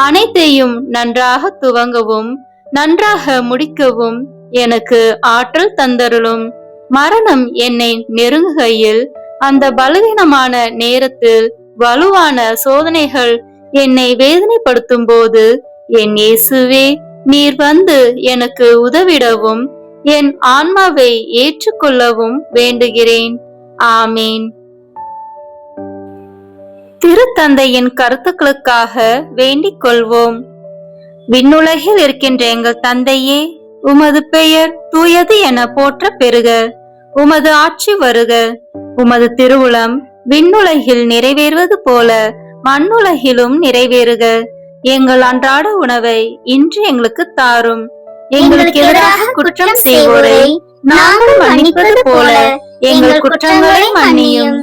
அனைத்தையும் நன்றாக துவங்கவும் நன்றாக முடிக்கவும் எனக்கு ஆற்றல் தந்தருளும். மரணம் என்னை நெருங்குகையில் அந்த பலவீனமான நேரத்தில் வலுவான சோதனைகள் என்னை வேதனைப்படுத்தும் போது என் இயேசுவே, நீர் வந்து எனக்கு உதவிடவும் என் ஆன்மாவை ஏற்றுக்கொள்ளவும் வேண்டுகிறேன். ஆமீன். திருத்தந்தையின் கருத்துக்களுக்காக வேண்டிக் கொள்வோம். விண்ணுலகில் இருக்கின்ற எங்கள் தந்தையே, உமது பெயர் தூயது என போற்ற பெறுக. உமது ஆட்சி வருக. உமது திருவுளம் விண்ணுலகில் நிறைவேறுவது போல மண்ணுலகிலும் நிறைவேறுக. எங்கள் அன்றாட உணவை இன்று எங்களுக்கு தாரும். எங்களுக்கு எதிராக குற்றம் செய்வோரை நாங்கள் மன்னிப்பது போல எங்கள் குற்றங்களை மன்னியும்.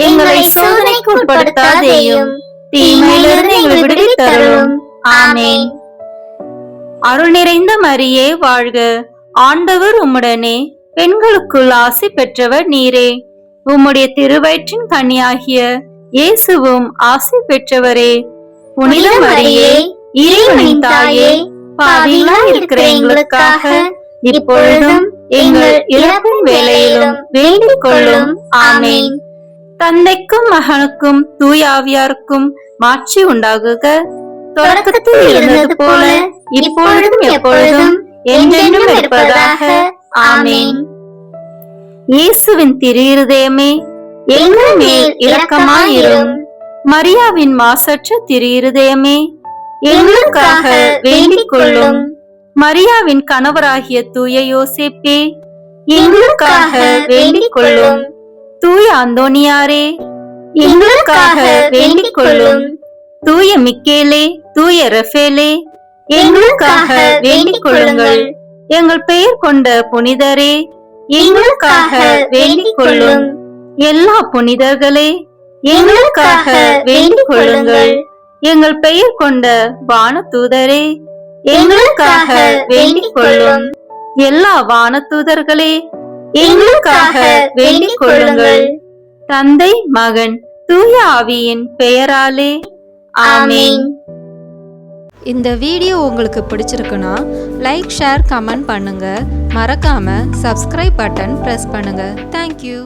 எங்களை சோதனைக்கு உட்படுத்தாதேயும், தீமையிலிருந்து எங்களை விடுவித்தருளும். ஆமென். அருள் நிறைந்த மரியே வாழ்க. ஆண்டவர் உம்முடனே, பெண்களுக்குள் ஆசி பெற்றவர் நீரே. உம்முடைய திருவயிற்றின் கனியாகிய இயேசுவும் ஆசி பெற்றவரே. புனித மரியே, இறைவனின் தாயே, பாவிகளாய் இருக்கிற எங்களுக்காக இப்பொழுதும் எங்கள் இறப்பின் வேளையிலும் வேண்டிக் கொள்ளும். ஆமென். தந்தைக்கும் மகனுக்கும் தூய ஆவியாருக்கும் மாட்சி உண்டாகுக. தொடக்கத்தில் இருந்தது போல இப்பொழுதும் எப்பொழுதும் என்றென்றும் இருப்பதாக. ஆமென். இயேசுவின் திரு இருதயமே, எங்கள் மேல் இரக்கமாயிரும். மரியாவின் மாசற்ற திரு இருதயமே, எங்களுக்காக வேண்டிக் கொள்ளும். மரியாவின் கணவராகிய தூய யோசேப்பே, எங்களுக்காக வேண்டிக் கொள்ளும். தூய அந்தோனியாரே, எங்களுக்காக வேண்டிக் கொள்ளும். தூய மிக்கேலே, தூய ரஃபேலே, எங்களுக்காக வேண்டிக் கொள்ளுங்கள். எங்கள் பெயர் கொண்ட புனிதரே, எங்களுக்காக வேண்டிக் கொள்ளும். எல்லா புனிதர்களே, எங்களுக்காக வேண்டிக் கொள்ளுங்கள். எங்கள் பெயர் கொண்ட வானதூதரே, எங்களுக்காக வேண்டிக் கொள்ளும். எல்லா வானதூதர்களே, எங்களுக்காக வேண்டிக் கொள்ளுங்கள். தந்தை, மகன், தூய ஆவியின் பெயராலே. ஆமென். இந்த வீடியோ உங்களுக்கு பிடிச்சிருக்குன்னா லைக், ஷேர், கமெண்ட் பண்ணுங்க. மறக்காம சப்ஸ்கிரைப் பட்டன் பிரஸ் பண்ணுங்க. தேங்க்யூ.